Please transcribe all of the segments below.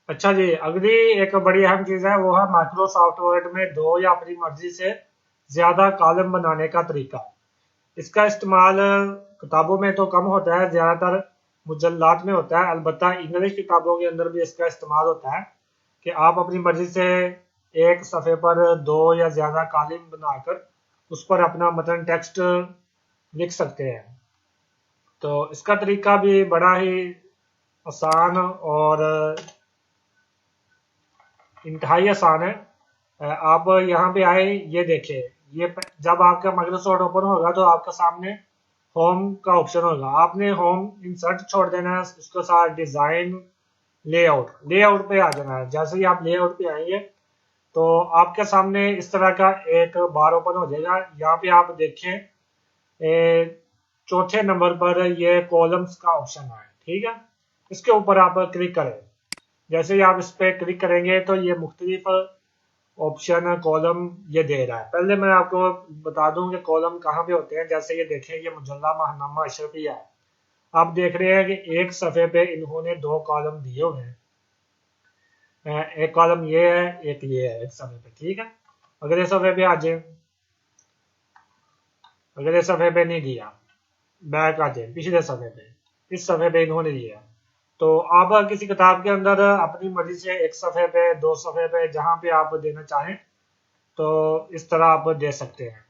अच्छा जी, अगली एक बड़ी अहम चीज है वो है माइक्रोसॉफ्ट वर्ड में दो या अपनी मर्जी से ज्यादा कॉलम बनाने का तरीका। इसका इस्तेमाल किताबों में तो कम होता है, ज्यादातर मुजल्लात में होता है। अलबत्ता इंग्लिश किताबों के अंदर भी इसका इस्तेमाल होता है कि आप अपनी मर्जी से एक सफ़े पर दो या ज्यादा कॉलम बनाकर उस पर अपना मतन टेक्स्ट लिख सकते हैं। तो इसका तरीका भी बड़ा ही आसान और इंतहाई आसान है। आप यहाँ पे आए, ये देखें। जब आपका माइक्रोसॉफ्ट ओपन होगा तो आपके सामने होम का ऑप्शन होगा। आपने होम इंसर्ट छोड़ देना है, उसके साथ डिजाइन लेआउट लेआउट पे आ जाना है। जैसे ही आप लेआउट पे आएंगे तो आपके सामने इस तरह का एक बार ओपन हो जाएगा। यहाँ पे आप देखें, चौथे नंबर पर ये कॉलम्स का ऑप्शन है, ठीक है। इसके ऊपर आप क्लिक करें। जैसे ही आप इस पे क्लिक करेंगे तो ये मुख्तलिफ ऑप्शन कॉलम ये दे रहा है। पहले मैं आपको बता दूं कि कॉलम कहाँ पे होते हैं। जैसे ये देखें, ये मुजल्ला माहनामा अशरफिया है। आप देख रहे हैं कि एक सफ़े पे इन्होंने दो कॉलम दिए हुए हैं। एक कॉलम ये है, एक ये है, एक सफ़े पे, ठीक है। अगले सफ़े पे आ जाए। अगले सफ़े पे नहीं दिया, बैक आ जाए पिछले सफ़े पे। इस सफ़े पे इन्होंने दिया। तो आप किसी किताब के अंदर अपनी मर्जी से एक सफ़े पे, दो सफ़े पे, जहां पे आप देना चाहें तो इस तरह आप दे सकते हैं।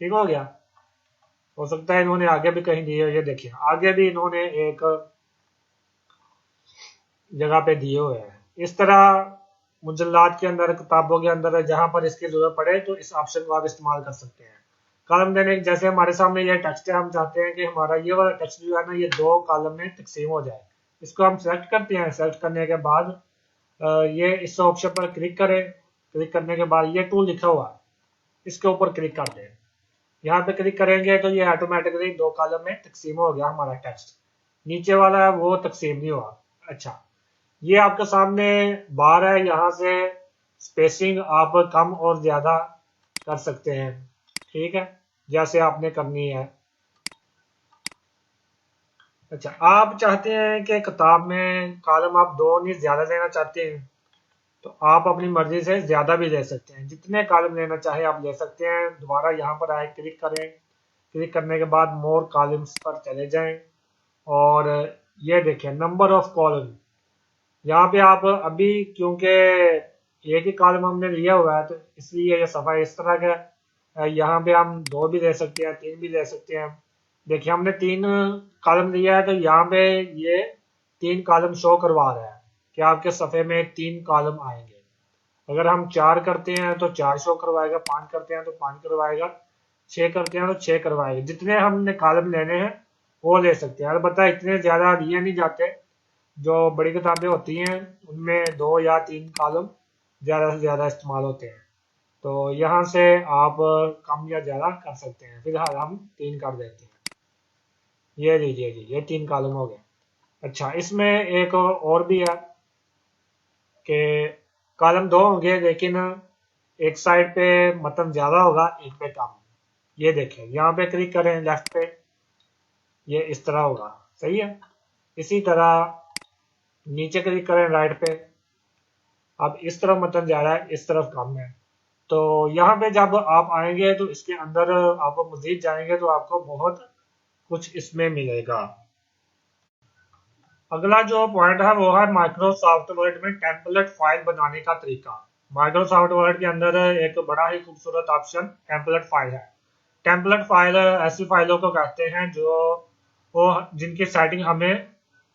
ठीक हो गया। हो सकता है इन्होंने आगे भी कहीं दिए हो, ये देखिए आगे भी इन्होंने एक जगह पे दिए हुए हैं। इस तरह मुजल्लात के अंदर, किताबों के अंदर जहां पर इसकी जरूरत पड़े तो इस ऑप्शन को आप इस्तेमाल कर सकते हैं। कॉलम देने जैसे हमारे सामने ये टेक्स्ट है, हम चाहते हैं कि हमारा ये वाला टेक्स्ट जो है ना, ये दो कॉलम में तकसीम हो जाए। इसको हम सेलेक्ट करते हैं। सेलेक्ट करने के बाद ये इस ऑप्शन पर क्लिक करें। क्लिक करने के बाद ये टूल लिखा हुआ है, इसके ऊपर क्लिक कर दें। यहाँ पे क्लिक करेंगे तो ये ऑटोमेटिकली दो कॉलम में तकसीम हो गया हमारा टेक्स्ट। नीचे वाला है वो तकसीम नहीं हुआ। अच्छा, ये आपके सामने बार है, यहाँ से स्पेसिंग आप कम और ज्यादा कर सकते हैं, ठीक है, जैसे आपने करनी है। अच्छा, आप चाहते हैं कि किताब में कॉलम आप दो नहीं ज्यादा लेना चाहते हैं तो आप अपनी मर्जी से ज्यादा भी ले सकते हैं। जितने कॉलम लेना चाहे आप ले सकते हैं। दोबारा यहाँ पर आए, क्लिक करें। क्लिक करने के बाद मोर कॉलम्स पर चले जाएं और ये देखें नंबर ऑफ कॉलम। यहाँ पे आप अभी, क्योंकि एक ही कॉलम हमने लिया हुआ है तो इसलिए ये सफा इस तरह का है। यहाँ पे हम दो भी ले सकते हैं, तीन भी ले सकते हैं। देखिए हमने तीन कॉलम लिया है तो यहाँ पे ये तीन कॉलम शो करवा रहा है कि आपके सफ़े में तीन कॉलम आएंगे। अगर हम चार करते हैं तो चार शो करवाएगा, पांच करते हैं तो पांच करवाएगा, छह करते हैं तो छह करवाएगा। जितने हमने कॉलम लेने हैं वो ले सकते हैं। अलबत्ता इतने ज्यादा लिए नहीं जाते। जो बड़ी किताबें होती हैं उनमें दो या तीन कॉलम ज्यादा से ज्यादा इस्तेमाल होते हैं। तो यहाँ से आप कम या ज्यादा कर सकते हैं। फिलहाल हम तीन कर देते हैं। ये लीजिए जी, ये तीन कॉलम हो गए। अच्छा, इसमें एक और भी है कि कॉलम दो होंगे लेकिन एक साइड पे मतलब ज्यादा होगा, एक पे कम। ये देखें, यहाँ पे क्लिक करें लेफ्ट पे, ये इस तरह होगा, सही है। इसी तरह नीचे क्लिक करें राइट पे, अब इस तरफ मतलब जा रहा है, इस तरफ कम है। तो यहाँ पे जब आप आएंगे तो इसके अंदर आप मजीद जाएंगे तो आपको बहुत कुछ इसमें मिलेगा। अगला जो पॉइंट है वो है माइक्रोसॉफ्ट वर्ड में टेम्पलेट फाइल बनाने का तरीका। माइक्रोसॉफ्ट वर्ड के अंदर एक बड़ा ही खूबसूरत ऑप्शन टेम्पलेट फाइल है। टेम्पलेट फाइल ऐसी फाइलों को कहते हैं जो वो जिनकी सेटिंग हमें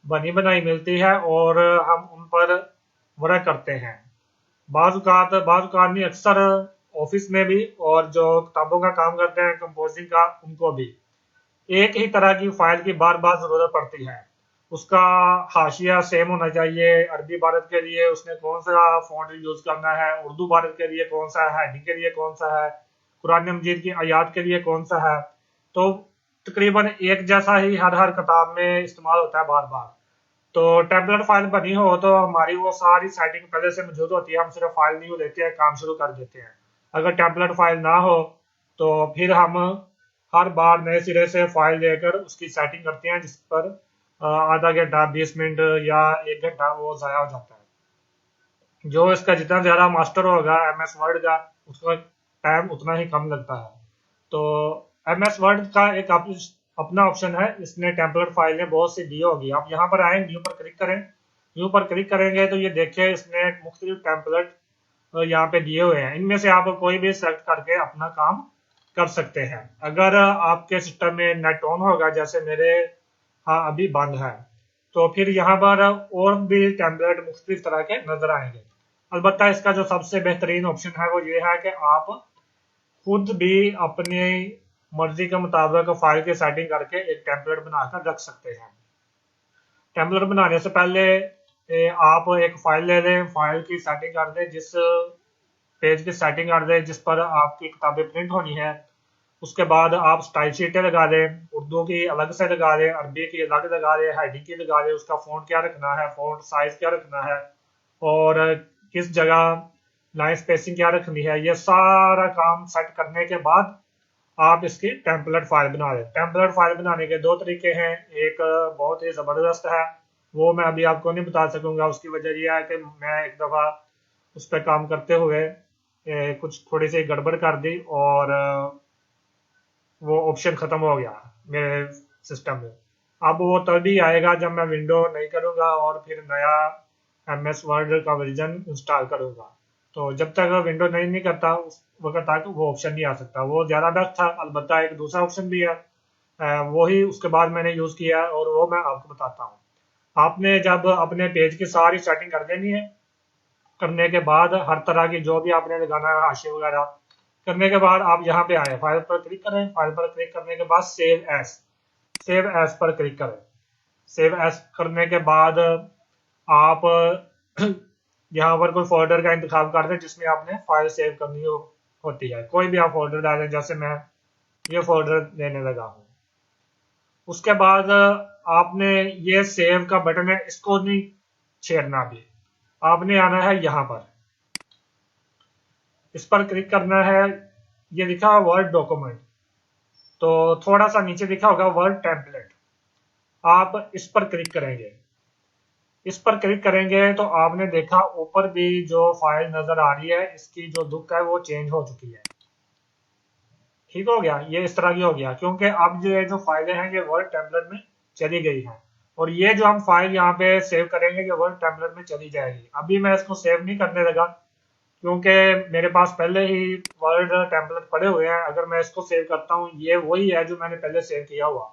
बनी बनाई मिलती है और हम उन पर वर्क करते हैं। बाज़ औक़ात नहीं, अक्सर ऑफिस में भी, और जो किताबों का काम करते हैं कंपोजिंग का, उनको भी एक ही तरह की फाइल की बार बार जरूरत पड़ती है। उसका हाशिया सेम होना चाहिए। अरबी भारत के लिए उसने कौन सा फॉन्ट यूज करना है, उर्दू भारत के लिए कौन सा है, हेडिंग के लिए कौन सा है, कुरान मजीद की आयात के लिए कौन सा है। तो तकरीबन एक जैसा ही हर हर किताब में इस्तेमाल होता है बार बार। तो टेम्पलेट फाइल बनी हो तो हमारी वो सारी सेटिंग पहले से मौजूद होती है। हम सिर्फ फाइल न्यू लेते हैं, काम शुरू कर देते हैं। अगर टेम्पलेट फाइल ना हो तो फिर हम हर बार नए सिरे से फाइल लेकर उसकी सेटिंग करते हैं, जिस पर आधा घंटा 20 मिनट या 1 घंटा वो ज़ाया हो जाता है। जो इसका जितना ज़्यादा मास्टर होगा MS वर्ड का, उसका टाइम उतना ही कम लगता है। तो MS वर्ड का एक अपना ऑप्शन है, इसने टेम्पलेट फाइलें बहुत सी दी होगी। आप यहाँ पर आए, न्यू पर क्लिक करें। न्यू पर क्लिक करेंगे तो ये देखिए इसने मुख्तलिफ टेम्पलेट यहाँ पे दिए हुए हैं। इनमें से आप कोई भी सेलेक्ट करके अपना काम कर सकते हैं। अगर आपके सिस्टम में नेट ऑन होगा, जैसे मेरे हाँ अभी बंद है, तो फिर यहाँ पर और भी टेम्पलेट मुख्तलिफ तरह के नजर आएंगे। अलबत्ता इसका जो सबसे बेहतरीन ऑप्शन है वो ये है कि आप खुद भी अपनी मर्जी के मुताबिक फाइल की सेटिंग करके एक टेम्पलेट बनाकर रख सकते हैं। टेम्पलेट बनाने से पहले आप एक फाइल ले लें, फाइल की सेटिंग कर दें, जिस पेज की सेटिंग कर दें जिस पर आपकी किताबें प्रिंट होनी है। उसके बाद आप स्टाइल शीटें लगा दें, उर्दू की अलग से लगा दें, अरबी की अलग लगा दें, हेडिंग की लगा दें, उसका फ़ॉन्ट क्या रखना है, फ़ॉन्ट साइज क्या रखना है, और किस जगह लाइन स्पेसिंग क्या रखनी है। ये सारा काम सेट करने के बाद आप इसकी टेम्पलेट फाइल बना दें। टेम्पलेट फाइल बनाने के दो तरीके हैं। एक बहुत ही ज़बरदस्त है, वो मैं अभी आपको नहीं बता सकूंगा। उसकी वजह यह है कि मैं एक दफ़ा उस पर काम करते हुए कुछ थोड़ी सी गड़बड़ कर दी और वो ऑप्शन खत्म हो गया मेरे सिस्टम में। अब वो तभी आएगा जब मैं विंडो नहीं करूंगा और फिर नया MS वर्ड का वर्जन इंस्टॉल करूंगा। तो जब तक विंडो नहीं करता उस वक्त तक वो ऑप्शन नहीं आ सकता। वो ज़्यादा बेस्ट था। अलबत्ता एक दूसरा ऑप्शन भी है, वही उसके बाद मैंने यूज़ किया और वो मैं आपको बताता हूँ। आपने जब अपने पेज की सारी सेटिंग कर देनी है, करने के बाद हर तरह की जो भी आपने लगाना है हाशिया वगैरह करने के बाद आप यहाँ पे आए, फाइल पर क्लिक करें। फाइल पर क्लिक करने के बाद सेव एज पर क्लिक करें। सेव एज करने के बाद आप यहाँ पर कोई फोल्डर का इंतखाब कर दें जिसमें आपने फाइल सेव करनी होती है। कोई भी आप फोल्डर डालें, जैसे मैं ये फोल्डर लेने लगा हूँ। उसके बाद आपने ये सेव का बटन है, इसको नहीं छेड़ना। भी आपने आना है यहाँ पर, इस पर क्लिक करना है। ये लिखा है वर्ड डॉक्यूमेंट, तो थोड़ा सा नीचे लिखा होगा वर्ड टेम्पलेट। आप इस पर क्लिक करेंगे। इस पर क्लिक करेंगे तो आपने देखा ऊपर भी जो फाइल नजर आ रही है, इसकी जो लुक है वो चेंज हो चुकी है। ठीक हो गया, ये इस तरह की हो गया, क्योंकि अब जो फाइलें हैं ये वर्ड टेम्पलेट में चली गई हैं। और ये जो हम फाइल यहाँ पे सेव करेंगे ये वर्ड टेम्पलेट में चली जाएगी। अभी मैं इसको सेव नहीं करने लगा क्योंकि मेरे पास पहले ही वर्ड टेम्पलेट पड़े हुए हैं। अगर मैं इसको सेव करता हूँ, ये वही है जो मैंने पहले सेव किया हुआ,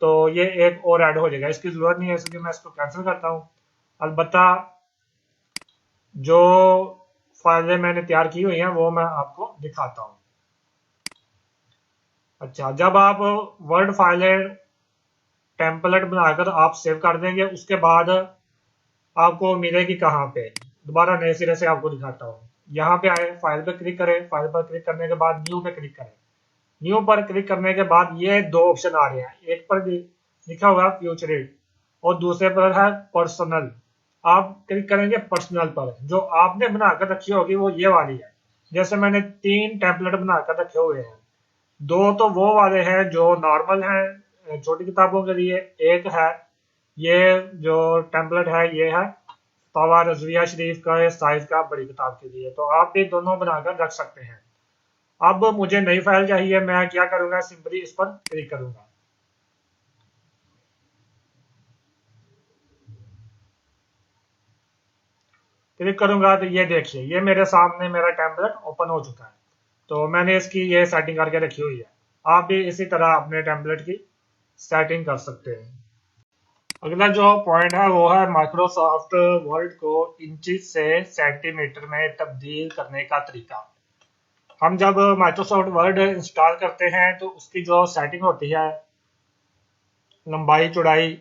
तो ये एक और ऐड हो जाएगा, इसकी जरूरत नहीं है, इसलिए मैं इसको कैंसिल करता हूँ। अलबत्ता जो फाइलें मैंने तैयार की हुई हैं वो मैं आपको दिखाता हूँ। अच्छा, जब आप वर्ड फाइलें टेम्पलेट बनाकर आप सेव कर देंगे, उसके बाद आपको मिलेगी कहाँ पे, दोबारा नए सिरे से आपको दिखाता हूँ। यहाँ पे आए, फाइल पे क्लिक करें। फाइल पर क्लिक करने के बाद न्यू पे क्लिक करें। न्यू पर क्लिक करने के बाद ये दो ऑप्शन आ रहे हैं, एक पर लिखा हुआ फ्यूचरिट और दूसरे पर है पर्सनल। आप क्लिक करेंगे पर्सनल पर। जो आपने बनाकर रखी होगी वो ये वाली है। जैसे मैंने 3 टेम्पलेट बनाकर रखे हुए हैं। दो तो वो वाले हैं जो नॉर्मल हैं छोटी किताबों के लिए, एक है ये जो टेम्पलेट है ये है तवा रजविया शरीफ का साइज का बड़ी किताब के लिए। तो आप भी दोनों बनाकर रख सकते हैं। अब मुझे नई फाइल चाहिए, मैं क्या करूंगा, सिंपली इस पर क्लिक करूंगा। क्लिक करूंगा तो ये देखिए, ये मेरे सामने मेरा टेम्पलेट ओपन हो चुका है। तो मैंने इसकी ये सेटिंग करके रखी हुई है। आप भी इसी तरह अपने टेम्पलेट की सेटिंग कर सकते हैं। अगला जो पॉइंट है वो है माइक्रोसॉफ्ट वर्ड को इंचेस से सेंटीमीटर में तब्दील करने का तरीका। हम जब माइक्रोसॉफ्ट वर्ड इंस्टॉल करते हैं तो उसकी जो सेटिंग होती है, लंबाई चौड़ाई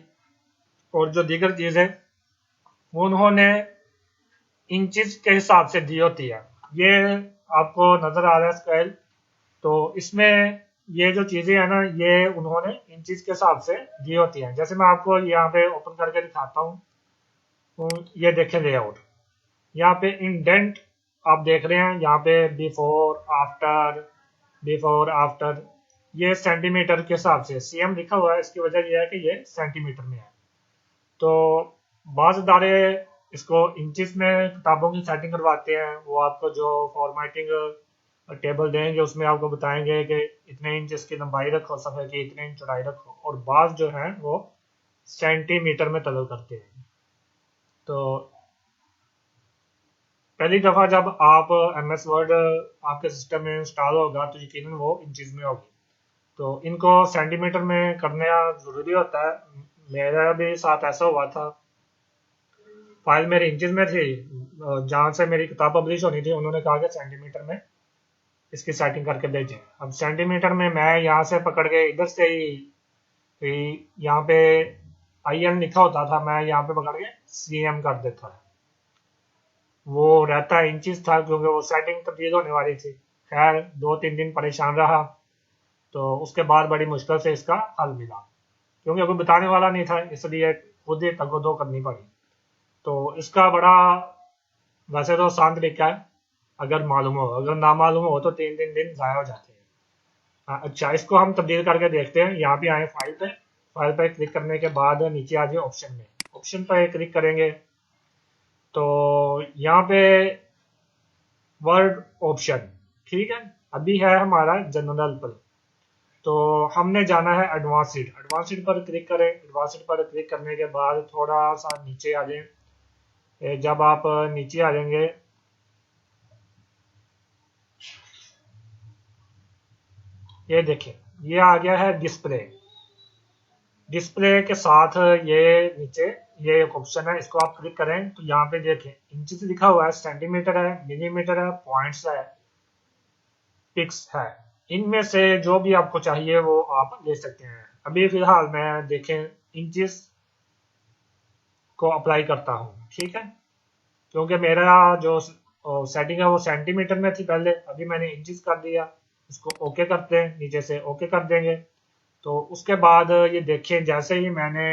और जो दीगर चीजें, उन्होंने इंचेस के हिसाब से दी होती है। ये आपको नजर आ रहा है स्केल, तो इसमें ये जो चीजें है ना ये उन्होंने इंचेस के हिसाब से दी होती हैं। जैसे मैं आपको यहाँ पे ओपन करके दिखाता हूँ, तो ये देखें लेआउट। यहाँ पे इंडेंट आप देख रहे हैं, यहाँ पे बिफोर आफ्टर ये सेंटीमीटर के हिसाब से CM लिखा हुआ है। इसकी वजह यह है कि ये सेंटीमीटर में है। तो बाज़ इदारे इसको इंचेस में किताबों की सेटिंग करवाते हैं। वो आपको जो फॉर्मेटिंग टेबल देंगे उसमें आपको बताएंगे कि इतने इंच इसकी लंबाई रखो सफ़े की, इतने इंच चौड़ाई रखो, और बाज़ जो है वो सेंटीमीटर में तलब करते हैं। तो पहली दफ़ा जब आप MS वर्ड आपके सिस्टम में इंस्टॉल होगा तो यकीनन वो इंचेस में होगी। तो इनको सेंटीमीटर में करना ज़रूरी होता है। मेरा भी साथ ऐसा हुआ था। फाइल मेरी इंचेस में थी, जहाँ से मेरी किताब पब्लिश होनी थी उन्होंने कहा कि सेंटीमीटर में इसकी सेटिंग करके भेजें। अब सेंटीमीटर में मैं यहाँ से पकड़ के इधर से ही यहाँ पे IN लिखा होता था, मैं यहाँ पे पकड़ के CM कर देता है। वो रहता इंचेस था क्योंकि वो सेटिंग तब्दील होने वाली थी। खैर 2-3 दिन परेशान रहा, तो उसके बाद बड़ी मुश्किल से इसका हल मिला, क्योंकि कोई बताने वाला नहीं था, इसलिए खुद ही तगोदो करनी पड़ी। तो इसका बड़ा वैसे तो आसान तरीका है अगर मालूम हो, अगर ना मालूम हो तो 3 दिन ज़ाया हो जाते हैं। अच्छा, इसको हम तब्दील करके देखते हैं। यहाँ पे आए फाइल पे क्लिक करने के बाद नीचे आ जाए ऑप्शन में, ऑप्शन पे क्लिक करेंगे तो यहाँ पे वर्ड ऑप्शन, ठीक है, अभी है हमारा जनरल पर। तो हमने जाना है एडवांस्ड। एडवांस्ड पर क्लिक करें। एडवांस्ड पर क्लिक करने के बाद थोड़ा सा नीचे आ जाए। जब आप नीचे आ जाएंगे ये देखिए, ये आ गया है डिस्प्ले। डिस्प्ले के साथ ये नीचे ये एक ऑप्शन है, इसको आप क्लिक करें तो यहाँ पे देखें इंचेस लिखा हुआ है, सेंटीमीटर है, मिलीमीटर है, पॉइंट्स है, पिक्स है। इनमें से जो भी आपको चाहिए वो आप ले सकते हैं। अभी फिलहाल मैं देखें इंचेस को अप्लाई करता हूँ, ठीक है, क्योंकि मेरा जो सेटिंग है वो सेंटीमीटर में थी पहले, अभी मैंने इंचेस कर दिया। इसको ओके करते हैं, नीचे से ओके कर देंगे। तो उसके बाद ये देखिए जैसे ही मैंने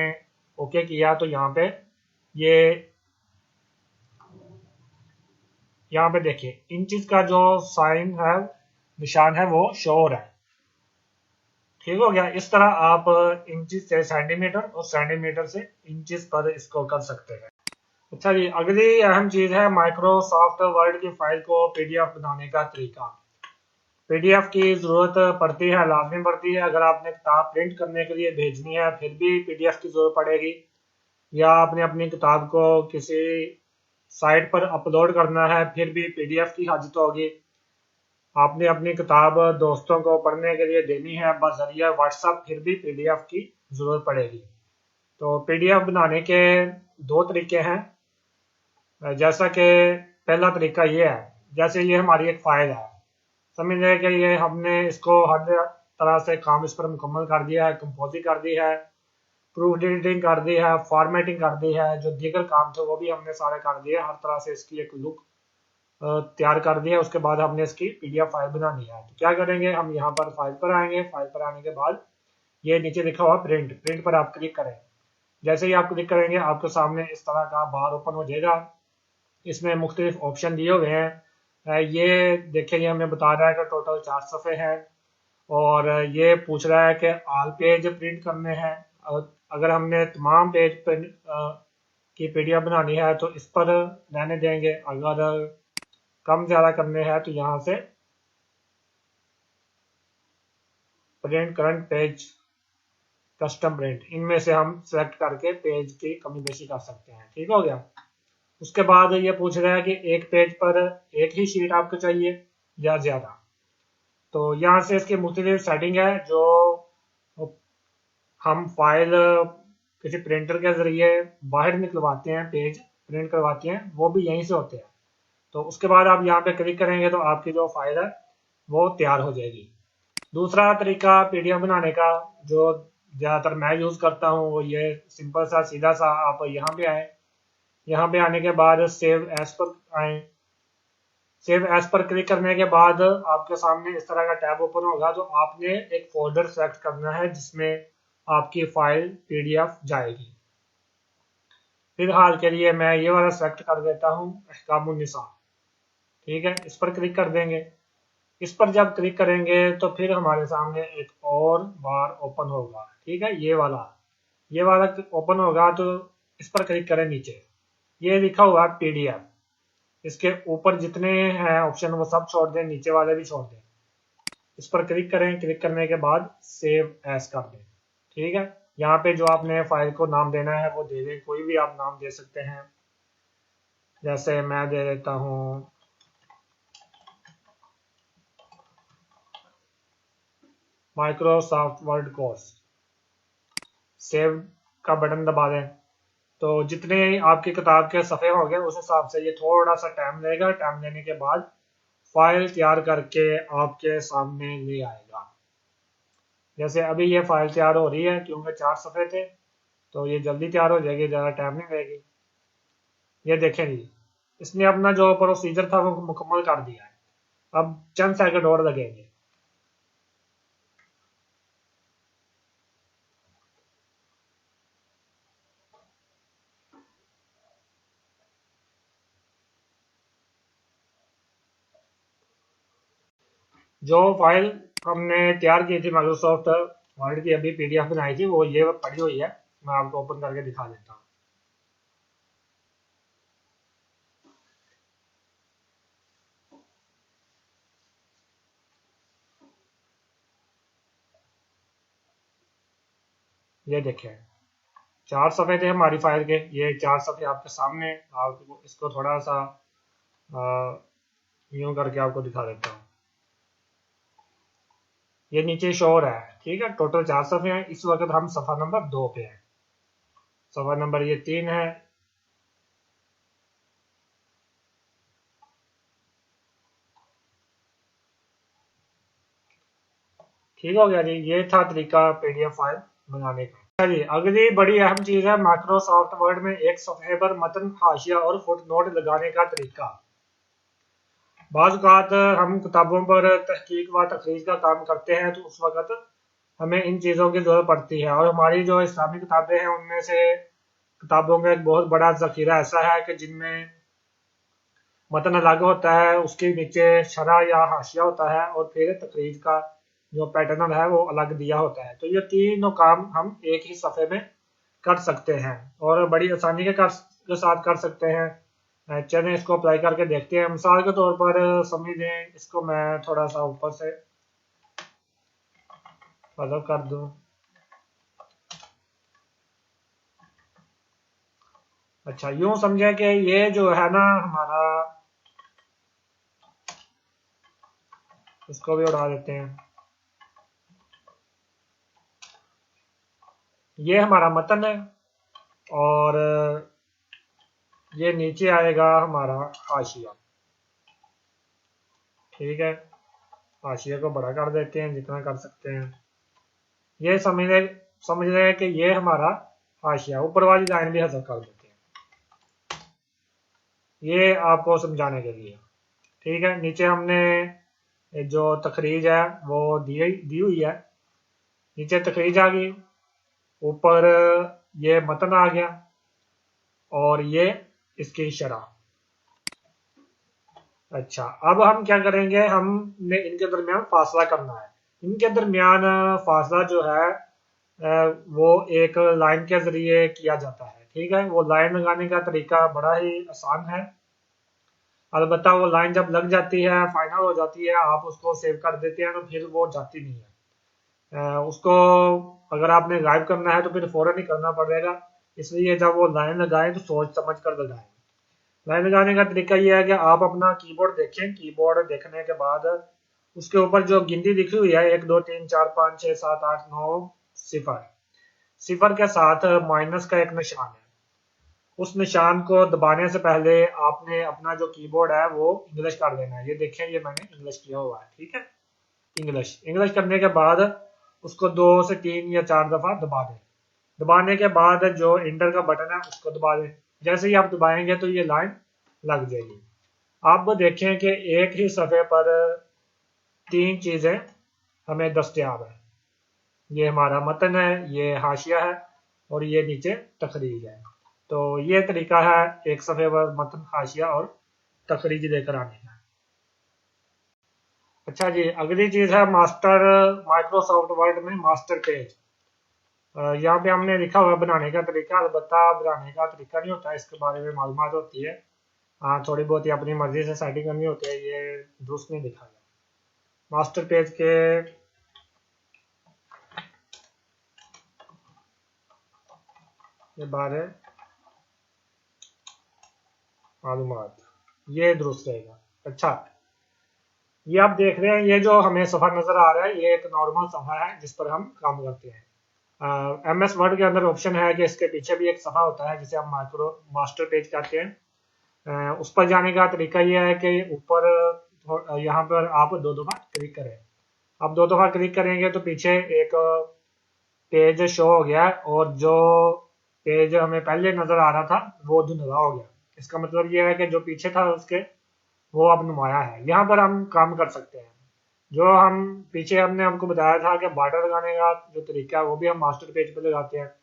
ओके किया तो ये यहाँ पे देखिए इंचेस का जो साइन है, निशान है, वो शो हो रहा है। ठीक हो गया। इस तरह आप इंचेस से सेंटीमीटर और सेंटीमीटर से इंचेस पर इसको कर सकते हैं। अच्छा जी, अगली अहम चीज है माइक्रोसॉफ्ट वर्ड की फाइल को PDF बनाने का तरीका। PDF की जरूरत पड़ती है, लाजमी पड़ती है। अगर आपने किताब प्रिंट करने के लिए भेजनी है फिर भी PDF की जरूरत पड़ेगी, या आपने अपनी किताब को किसी साइट पर अपलोड करना है फिर भी PDF की हाजत होगी। आपने अपनी किताब दोस्तों को पढ़ने के लिए देनी है बजरिया WhatsApp फिर भी PDF की जरूरत पड़ेगी। तो PDF बनाने के दो तरीके हैं। जैसा कि पहला तरीका ये है, जैसे ये हमारी एक फाइल है, समझ लें कि ये हमने इसको हर तरह से काम इस पर मुकम्मल कर दिया है, कंपोजिंग कर दी है, प्रूफ एडिटिंग कर दी है, फॉर्मेटिंग कर दी है, जो दीगर काम थे वो भी हमने सारे कर दिए। हर तरह से इसकी एक लुक तैयार कर दिया। उसके बाद हमने इसकी PDF फाइल बनानी है। तो क्या करेंगे, हम यहाँ पर फाइल पर आएंगे। फाइल पर आने के बाद ये नीचे लिखा हुआ प्रिंट, प्रिंट पर आप क्लिक करें। जैसे ही आप क्लिक करेंगे आपके सामने इस तरह का बार ओपन हो जाएगा। इसमें मुख्तलिफ ऑप्शन दिए हुए हैं। ये देखिए, ये हमें बता रहा है कि टोटल 4 सफ़े हैं, और ये पूछ रहा है कि ऑल पेज प्रिंट करने हैं। अगर हमने तमाम पेज की PDF बनानी है तो इस पर रहने देंगे। अगर कम ज़्यादा करने हैं तो यहाँ से print current page, custom print, इनमें से हम सेलेक्ट करके पेज की कमी बेशी कर सकते हैं। ठीक हो गया। उसके बाद ये पूछ रहा है कि एक पेज पर एक ही शीट आपको चाहिए या ज़्यादा। तो यहाँ से इसकी मुख्तलिफ सेटिंग है। जो हम फाइल किसी प्रिंटर के ज़रिए बाहर निकलवाते हैं, पेज प्रिंट करवाते हैं, वो भी यहीं से होते हैं। तो उसके बाद आप यहाँ पे क्लिक करेंगे तो आपकी जो फाइल है वो तैयार हो जाएगी। दूसरा तरीका PDF बनाने का जो ज़्यादातर मैं यूज़ करता हूँ वो ये सिंपल सा सीधा सा, आप यहाँ पे आए, यहाँ पे आने के बाद सेव एज पर आए। सेव एज पर क्लिक करने के बाद आपके सामने इस तरह का टैब ओपन होगा। तो आपने एक फोल्डर सेलेक्ट करना है जिसमें आपकी फाइल PDF जाएगी। फिलहाल के लिए मैं ये वाला सेलेक्ट कर देता हूँ, अहकामुन निसा। ठीक है, इस पर क्लिक कर देंगे। इस पर जब क्लिक करेंगे तो फिर हमारे सामने एक और बार ओपन होगा। ठीक है, ये वाला ओपन होगा। तो इस पर क्लिक करें नीचे, ये लिखा हुआ है PDF। इसके ऊपर जितने हैं ऑप्शन वो सब छोड़ दें, नीचे वाले भी छोड़ दें। इस पर क्लिक करें, क्लिक करने के बाद सेव एज कर दें। ठीक है, यहाँ पे जो आपने फाइल को नाम देना है वो दे दें, कोई भी आप नाम दे सकते हैं। जैसे मैं दे देता हूँ माइक्रोसॉफ्ट वर्ड कोर्स। सेव का बटन दबा दें। तो जितने आपकी किताब के सफ़े होंगे उस हिसाब से ये थोड़ा सा टाइम लेगा। टाइम लेने के बाद फाइल तैयार करके आपके सामने ले आएगा। जैसे अभी ये फाइल तैयार हो रही है, क्योंकि 4 सफ़े थे तो ये जल्दी तैयार हो जाएगी, ज़्यादा टाइम नहीं लगेगी। ये देखें जी, इसने अपना जो प्रोसीजर था वो मुकम्मल कर दिया है। अब चंद सेकंड और लगेंगे। जो फाइल हमने तैयार की थी माइक्रोसॉफ्ट वर्ड की, अभी PDF बनाई थी, वो ये पड़ी हुई है। मैं आपको ओपन करके दिखा देता हूँ। ये देखें, 4 सफ़े थे हमारी फाइल के, ये 4 सफ़े आपके सामने। आप इसको थोड़ा सा यूं करके आपको दिखा देता हूँ। ये नीचे शो हो रहा है। ठीक है, टोटल 4 सफ़े हैं। इस वक्त हम सफ़ा नंबर 2 पे हैं। सफ़ा नंबर ये 3 है। ठीक हो गया जी, ये था तरीका PDF फाइल बनाने का। जी, अगली बड़ी अहम चीज है माइक्रोसॉफ्ट वर्ड में एक सफ़े पर मतन, हाशिया और फुटनोट लगाने का तरीका। बाज़ औक़ात हम किताबों पर तहकीक व तखरीज का काम करते हैं तो उस वक़्त हमें इन चीज़ों की ज़रूरत पड़ती है। और हमारी जो इस्लामी किताबें हैं उनमें से किताबों का एक बहुत बड़ा ज़ख़ीरा ऐसा है कि जिनमें मतन अलग होता है, उसके नीचे शरह या हाशिया होता है, और फिर तकरीज का जो पैटर्न है वो अलग दिया होता है। तो ये तीनों काम हम एक ही सफ़े में कर सकते हैं और बड़ी आसानी के साथ कर सकते हैं। चलें इसको अप्लाई करके देखते हैं। मिसाल के तौर पर समझ लें, इसको मैं थोड़ा सा ऊपर से बदल कर दूं। अच्छा, यूं समझे कि ये जो है ना हमारा, इसको भी उड़ा देते हैं। ये हमारा मतन है और ये नीचे आएगा हमारा हाशिया। ठीक है, हाशिया को बड़ा कर देते हैं जितना कर सकते हैं। ये समझ रहे हैं कि ये हमारा हाशिया, ऊपर वाली लाइन भी हज़फ कर देते हैं, ये आपको समझाने के लिए। ठीक है, नीचे हमने जो तखरीज है वो दी हुई है। नीचे तखरीज आ गई, ऊपर ये मतन आ गया और ये इसकी शरह। अच्छा, अब हम क्या करेंगे, हमने इनके दरमियान फासला करना है। इनके दरमियान फासला जो है वो एक लाइन के जरिए किया जाता है। ठीक है, वो लाइन लगाने का तरीका बड़ा ही आसान है। अलबत्ता वो लाइन जब लग जाती है, फाइनल हो जाती है, आप उसको सेव कर देते हैं तो फिर वो जाती नहीं है। उसको अगर आपने गायब करना है तो फिर फौरन ही करना पड़ेगा। इसलिए जब वो लाइन लगाएं तो सोच समझ कर लगाएं। लाइन लगाने का तरीका यह है कि आप अपना कीबोर्ड देखें। कीबोर्ड देखने के बाद उसके ऊपर जो गिनती लिखी हुई है, 1 2 3 4 5 6 7 8 9 सिफर, सिफर के साथ माइनस का एक निशान है। उस निशान को दबाने से पहले आपने अपना जो कीबोर्ड है वो इंग्लिश कर देना है। ये देखें, ये मैंने इंग्लिश किया हुआ है। ठीक है, इंग्लिश इंग्लिश करने के बाद उसको 2 से 3 या 4 दफा दबा दें। दबाने के बाद जो इंटर का बटन है उसको दबा दें। जैसे ही आप दबाएंगे तो ये लाइन लग जाएगी। आप देखें कि एक ही सफ़े पर 3 चीज़ें हमें दस्तयाब है। ये हमारा मतन है, ये हाशिया है और ये नीचे तखरीज है। तो ये तरीका है एक सफ़े पर मतन, हाशिया और तखरीज लेकर आने का। अच्छा जी, अगली चीज़ है मास्टर, माइक्रोसॉफ्ट वर्ड में मास्टर पेज। यहाँ पे हमने लिखा हुआ है बनाने का तरीका, अलबत्ता बनाने का तरीका नहीं होता है, इसके बारे में मालूमात होती है। हाँ, थोड़ी बहुत ही अपनी मर्जी से सेटिंग करनी होती है, ये दुरुस्त नहीं दिखा गया मास्टर पेज के बारे मालूमात, ये दुरुस्त रहेगा। अच्छा, ये आप देख रहे हैं, ये जो हमें सफ़ा नज़र आ रहा है ये एक नॉर्मल सफ़ा है जिस पर हम काम करते हैं। MS वर्ड के अंदर ऑप्शन है कि इसके पीछे भी एक सफ़ा होता है जिसे हम माइक्रो मास्टर पेज कहते हैं। उस पर जाने का तरीका यह है कि ऊपर यहाँ पर आप दो दफ़ा क्लिक करें। आप दो दफ़ा क्लिक करेंगे तो पीछे एक पेज शो हो गया और जो पेज हमें पहले नज़र आ रहा था वो धुंधला हो गया। इसका मतलब यह है कि जो पीछे था उसके वो अब नुमाया है। यहाँ पर हम काम कर सकते हैं। जो हम पीछे हमने आपको बताया था कि बॉर्डर लगाने का जो तरीका है वो भी हम मास्टर पेज पर लगाते हैं।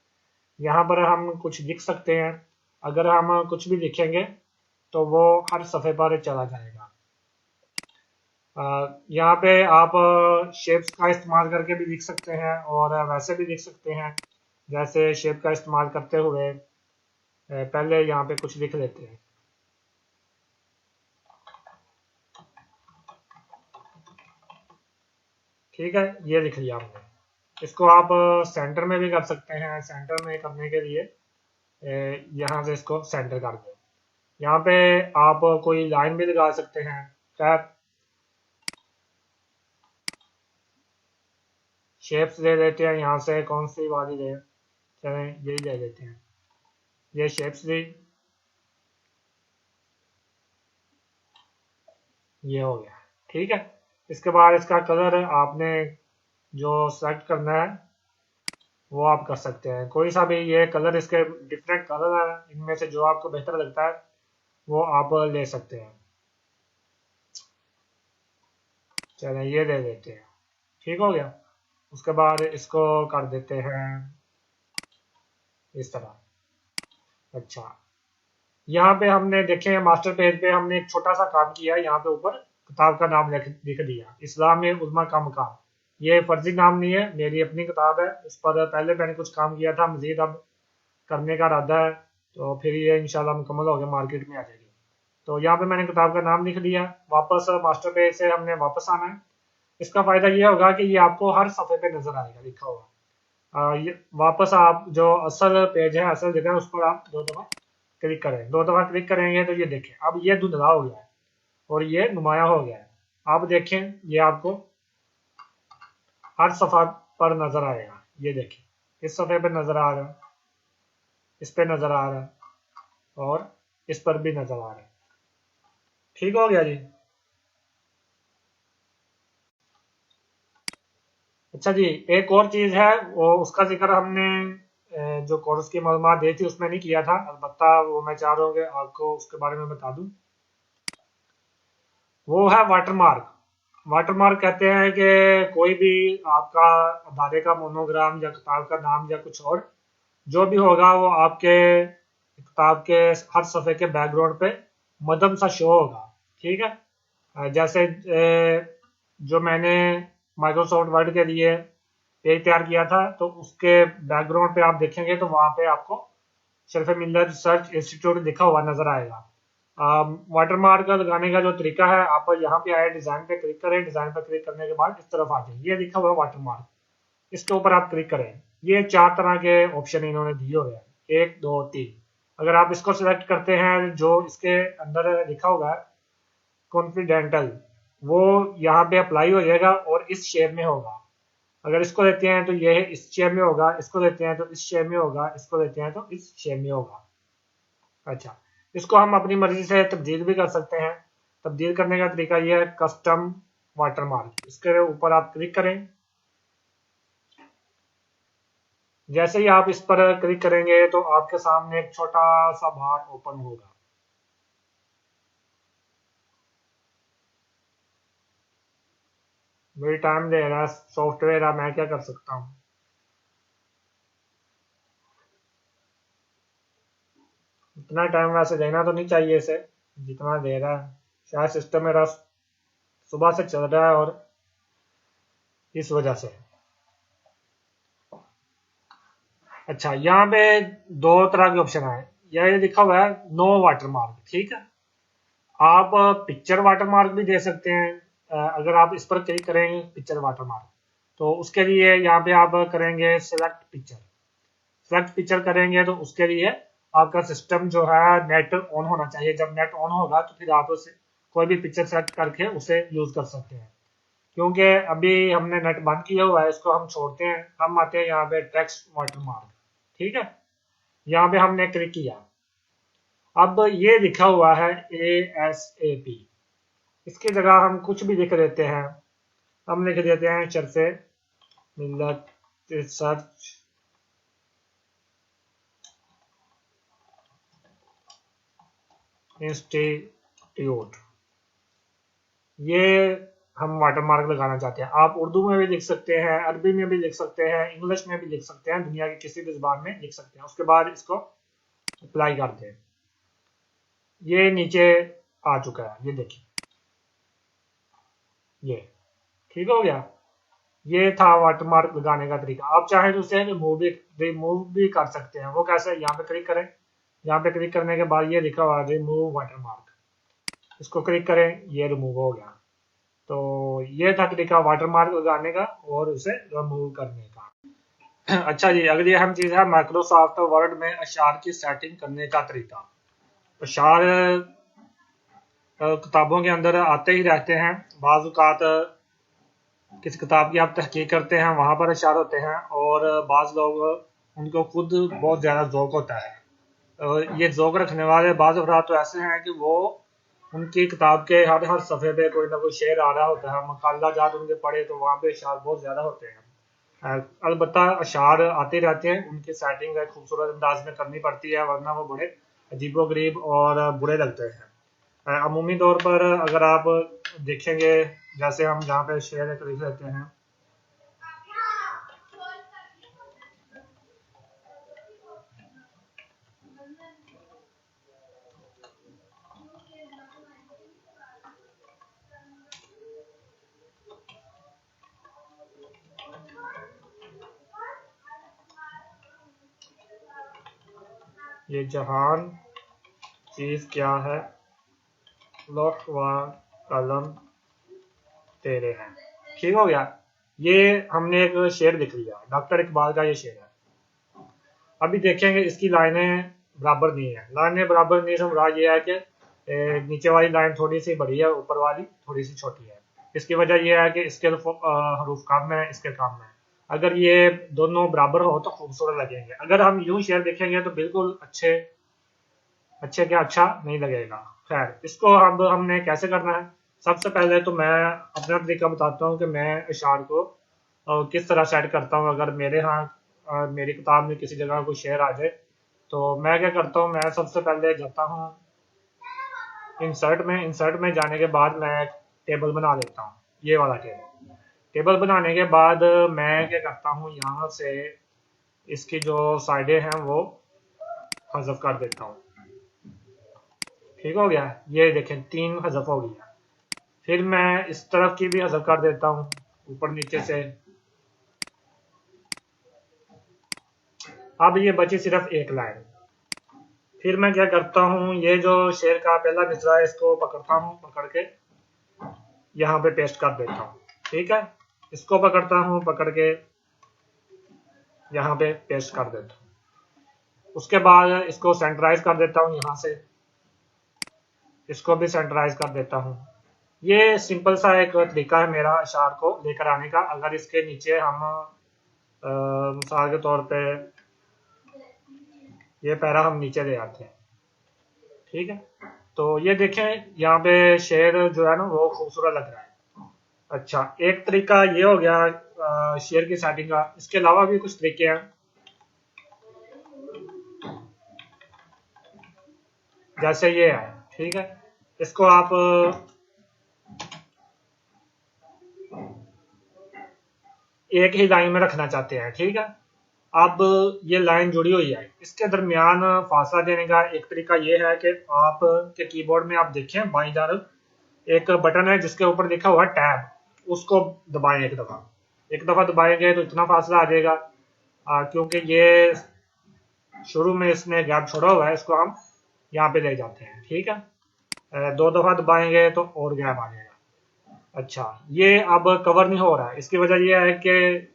यहाँ पर हम कुछ लिख सकते हैं। अगर हम कुछ भी लिखेंगे तो वो हर सफ़े पर चला जाएगा। यहाँ पे आप शेप्स का इस्तेमाल करके भी लिख सकते हैं और वैसे भी लिख सकते हैं। जैसे शेप का इस्तेमाल करते हुए पहले यहाँ पे कुछ लिख लेते हैं। ठीक है, ये लिख लिया हमने। इसको आप सेंटर में भी कर सकते हैं। सेंटर में करने के लिए यहाँ से इसको सेंटर कर दें। यहाँ पे आप कोई लाइन भी लगा सकते हैं। खैर, शेप्स ले लेते हैं। यहाँ से कौन सी वाली ले, चलें यही ले लेते हैं। ये शेप्स ली, ये हो गया। ठीक है, इसके बाद इसका कलर आपने जो सेलेक्ट करना है वो आप कर सकते हैं। कोई सा भी, ये कलर इसके डिफरेंट कलर है, इनमें से जो आपको बेहतर लगता है वो आप ले सकते हैं। चलें ये ले लेते हैं। ठीक हो गया। उसके बाद इसको कर देते हैं इस तरह। अच्छा, यहाँ पे हमने देखे मास्टर पेज पे हमने एक छोटा सा काम किया है। यहाँ पे ऊपर किताब का नाम लिख दिया, इस्लाम में उलमा का मकाम। ये फर्जी नाम नहीं है, मेरी अपनी किताब है। इस पर पहले मैंने कुछ काम किया था, मजीद अब करने का इरादा है, तो फिर ये इंशाल्लाह मुकम्मल हो गया, मार्केट में आ जाएगी। तो यहाँ पे मैंने किताब का नाम लिख दिया। वापस मास्टर पेज से हमने वापस आना है। इसका फायदा ये होगा कि ये आपको हर सफ़े पे नजर आएगा लिखा हुआ। ये वापस आप जो असल पेज है, असल जगह, उस पर आप दो दफ़ा क्लिक करें। दो दफ़ा क्लिक करेंगे तो ये देखें अब ये धुंधला हो गया है और ये नुमाया हो गया है। आप देखें, ये आपको हर सफ़ा पर नजर आएगा। ये देखें, इस सफ़े पर नजर आ रहा है, इस पे नजर आ रहा है और इस पर भी नजर आ रहा है। ठीक हो गया जी। अच्छा जी, एक और चीज़ है, वो उसका जिक्र हमने जो कोर्स की मालूमात दी थी उसमें नहीं किया था, अलबत्ता वो मैं चाह रहा हूँ कि आपको उसके बारे में बता दूं। वो है वाटरमार्क। वाटरमार्क कहते हैं कि कोई भी आपका अदारे का मोनोग्राम या किताब का नाम या कुछ और जो भी होगा वो आपके किताब के हर सफ़े के बैकग्राउंड पे मदम सा शो होगा। ठीक है, जैसे जो मैंने माइक्रोसॉफ्ट वर्ड के लिए पेज तैयार किया था तो उसके बैकग्राउंड पे आप देखेंगे तो वहां पे आपको शेल्फ मिलर रिसर्च इंस्टीट्यूट लिखा हुआ नजर आएगा। वाटरमार्क लगाने का जो तरीका है, आप यहाँ पे आए, डिजाइन पे क्लिक करें। डिजाइन पे क्लिक करने के बाद इस तरफ आ जाए, ये लिखा हुआ वाटरमार्क, इसके ऊपर आप क्लिक करें। ये चार तरह के ऑप्शन इन्होंने दिए हुए हैं, एक दो तीन। अगर आप इसको सिलेक्ट करते हैं जो इसके अंदर लिखा हुआ है कॉन्फिडेंटल, वो यहाँ पे अप्लाई हो जाएगा और इस शेप में होगा। अगर इसको लेते हैं तो ये इस शेप में होगा, इसको लेते हैं तो इस शेप में होगा, इसको लेते हैं तो इस शेप में होगा। अच्छा, इसको हम अपनी मर्जी से तब्दील भी कर सकते हैं। तब्दील करने का तरीका यह है कस्टम वाटरमार्क, इसके ऊपर आप क्लिक करें। जैसे ही आप इस पर क्लिक करेंगे तो आपके सामने एक छोटा सा बार ओपन होगा। मेरी टाइम ले रहा है सॉफ्टवेयर, मैं क्या कर सकता हूँ। इतना टाइम वैसे देना तो नहीं चाहिए इसे जितना दे रहा है। शायद सिस्टम मेरा सुबह से चल रहा है और इस वजह से। अच्छा, यहाँ पे दो तरह के ऑप्शन है। ये लिखा हुआ है नो वाटरमार्क, ठीक है। आप पिक्चर वाटरमार्क भी दे सकते हैं। अगर आप इस पर क्लिक करेंगे पिक्चर वाटरमार्क, तो उसके लिए यहाँ पे आप करेंगे सेलेक्ट पिक्चर। सेलेक्ट पिक्चर करेंगे तो उसके लिए आपका सिस्टम जो है नेट ऑन होना चाहिए। जब नेट ऑन होगा तो फिर आप उसे कोई भी पिक्चर सेलेक्ट करके उसे यूज कर सकते हैं। क्योंकि अभी हमने नेट बंद किया हुआ है, इसको हम छोड़ते हैं। हम आते हैं यहाँ पे टेक्स्ट वाटरमार्क, ठीक है। यहाँ पे हमने क्लिक किया। अब ये लिखा हुआ है ASAP। इसकी जगह हम कुछ भी लिख देते हैं। हम लिख देते हैं चरसे मिल्लत रिसर्च इंस्टीट्यूट। ये हम वाटरमार्क लगाना चाहते हैं। आप उर्दू में भी लिख सकते हैं, अरबी में भी लिख सकते हैं, इंग्लिश में भी लिख सकते हैं, दुनिया की किसी भी जुबान में लिख सकते हैं। उसके बाद इसको अप्लाई करते हैं। ये नीचे आ चुका है, ये देखिए, ये ठीक हो गया। ये था वाटरमार्क लगाने का तरीका। आप चाहें तो उसे रिमूव भी कर सकते हैं। वो कैसे? यहाँ पे क्लिक करें। यहाँ पे क्लिक करने के बाद ये लिखा हुआ रिमूव वाटरमार्क, इसको क्लिक करें, ये रिमूव हो गया। तो ये था तरीका वाटरमार्क लगाने का और उसे रिमूव करने का। अच्छा जी, अगली अहम चीज है माइक्रोसॉफ्ट वर्ड में अशार की सेटिंग करने का तरीका। अशार किताबों के अंदर आते ही रहते हैं। बाज़ औक़ात किस किताब की आप तहकीक करते हैं वहां पर अशार होते हैं, और बाज़ लोग उनको खुद बहुत ज़्यादा ज़ौक़ होता है। ये ज़ौक़ रखने वाले बाज़ अफराद तो ऐसे हैं कि वो उनकी किताब के हर हर सफ़े पे कोई ना कोई शेर आ रहा होता है। मकाला जात उनके पढ़े तो वहाँ पे अशार बहुत ज़्यादा होते हैं। अलबत्ता अशार आते रहते हैं, उनकी सेटिंग एक खूबसूरत अंदाज में करनी पड़ती है, वरना वो बड़े अजीबो-गरीब और बुरे लगते हैं। अमूमी तौर पर अगर आप देखेंगे, जैसे हम जहाँ पे शेर एक लिख लेते हैं, ये जहान चीज क्या है, लौह व कलम तेरे हैं। ठीक हो गया। ये हमने एक शेर लिख लिया, डॉक्टर इकबाल का ये शेर है। अभी देखेंगे इसकी लाइनें बराबर नहीं है। लाइनें बराबर नहीं से मुराद ये है कि नीचे वाली लाइन थोड़ी सी बड़ी है, ऊपर वाली थोड़ी सी छोटी है। इसकी वजह यह है कि इसके हरूफ कम है, इसके कम है। अगर ये दोनों बराबर हो तो खूबसूरत लगेंगे। अगर हम यूं शेर देखेंगे तो बिल्कुल अच्छे अच्छे क्या अच्छा नहीं लगेगा। खैर, इसको अब हमने कैसे करना है। सबसे पहले तो मैं अपना तरीका बताता हूँ कि मैं इशार को किस तरह सेट करता हूँ। अगर मेरे यहाँ मेरी किताब में किसी जगह कोई शेर आ जाए तो मैं क्या करता हूँ, मैं सबसे पहले जाता हूँ इंसर्ट में जाने के बाद मैं एक टेबल बना लेता हूँ। ये वाला टेबल बनाने के बाद मैं क्या करता हूँ, यहाँ से इसकी जो साइडें हैं वो हज़फ कर देता हूँ। ठीक हो गया। ये देखें 3 हज़फ हो गया। फिर मैं इस तरफ की भी हज़फ कर देता हूँ, ऊपर नीचे से। अब ये बची सिर्फ एक लाइन। फिर मैं क्या करता हूँ, ये जो शेर का पहला मिसरा है इसको पकड़ता हूँ, पकड़ के यहाँ पे पेस्ट कर देता हूँ। ठीक है, इसको पकड़ता हूँ, पकड़ के यहाँ पे पेस्ट कर देता हूँ। उसके बाद इसको सेंटराइज कर देता हूँ, यहाँ से इसको भी सेंटराइज कर देता हूँ। ये सिंपल सा एक तरीका है मेरा अशार को लेकर आने का। अगर इसके नीचे हम मिसाल के तौर पे ये पैरा हम नीचे ले आते हैं, ठीक है। तो ये देखें, यहाँ पे शेर जो है ना वो खूबसूरत लग रहा है। अच्छा, एक तरीका ये हो गया शेर की सेटिंग का। इसके अलावा भी कुछ तरीके हैं, जैसे ये है, ठीक है। इसको आप एक ही लाइन में रखना चाहते हैं, ठीक है। अब ये लाइन जुड़ी हुई है, इसके दरमियान फासला देने का एक तरीका ये है कि आप के कीबोर्ड में आप देखें बाईं तरफ एक बटन है जिसके ऊपर लिखा हुआ है टैब, उसको दबाएं। एक दफा दबाएंगे तो इतना फासला आ जाएगा, क्योंकि ये शुरू में इसने गैप छोड़ा हुआ है, इसको हम यहाँ पे ले जाते हैं। ठीक है, 2 दफा दबाएंगे तो और गैप आ जाएगा। अच्छा, ये अब कवर नहीं हो रहा है, इसकी वजह यह है कि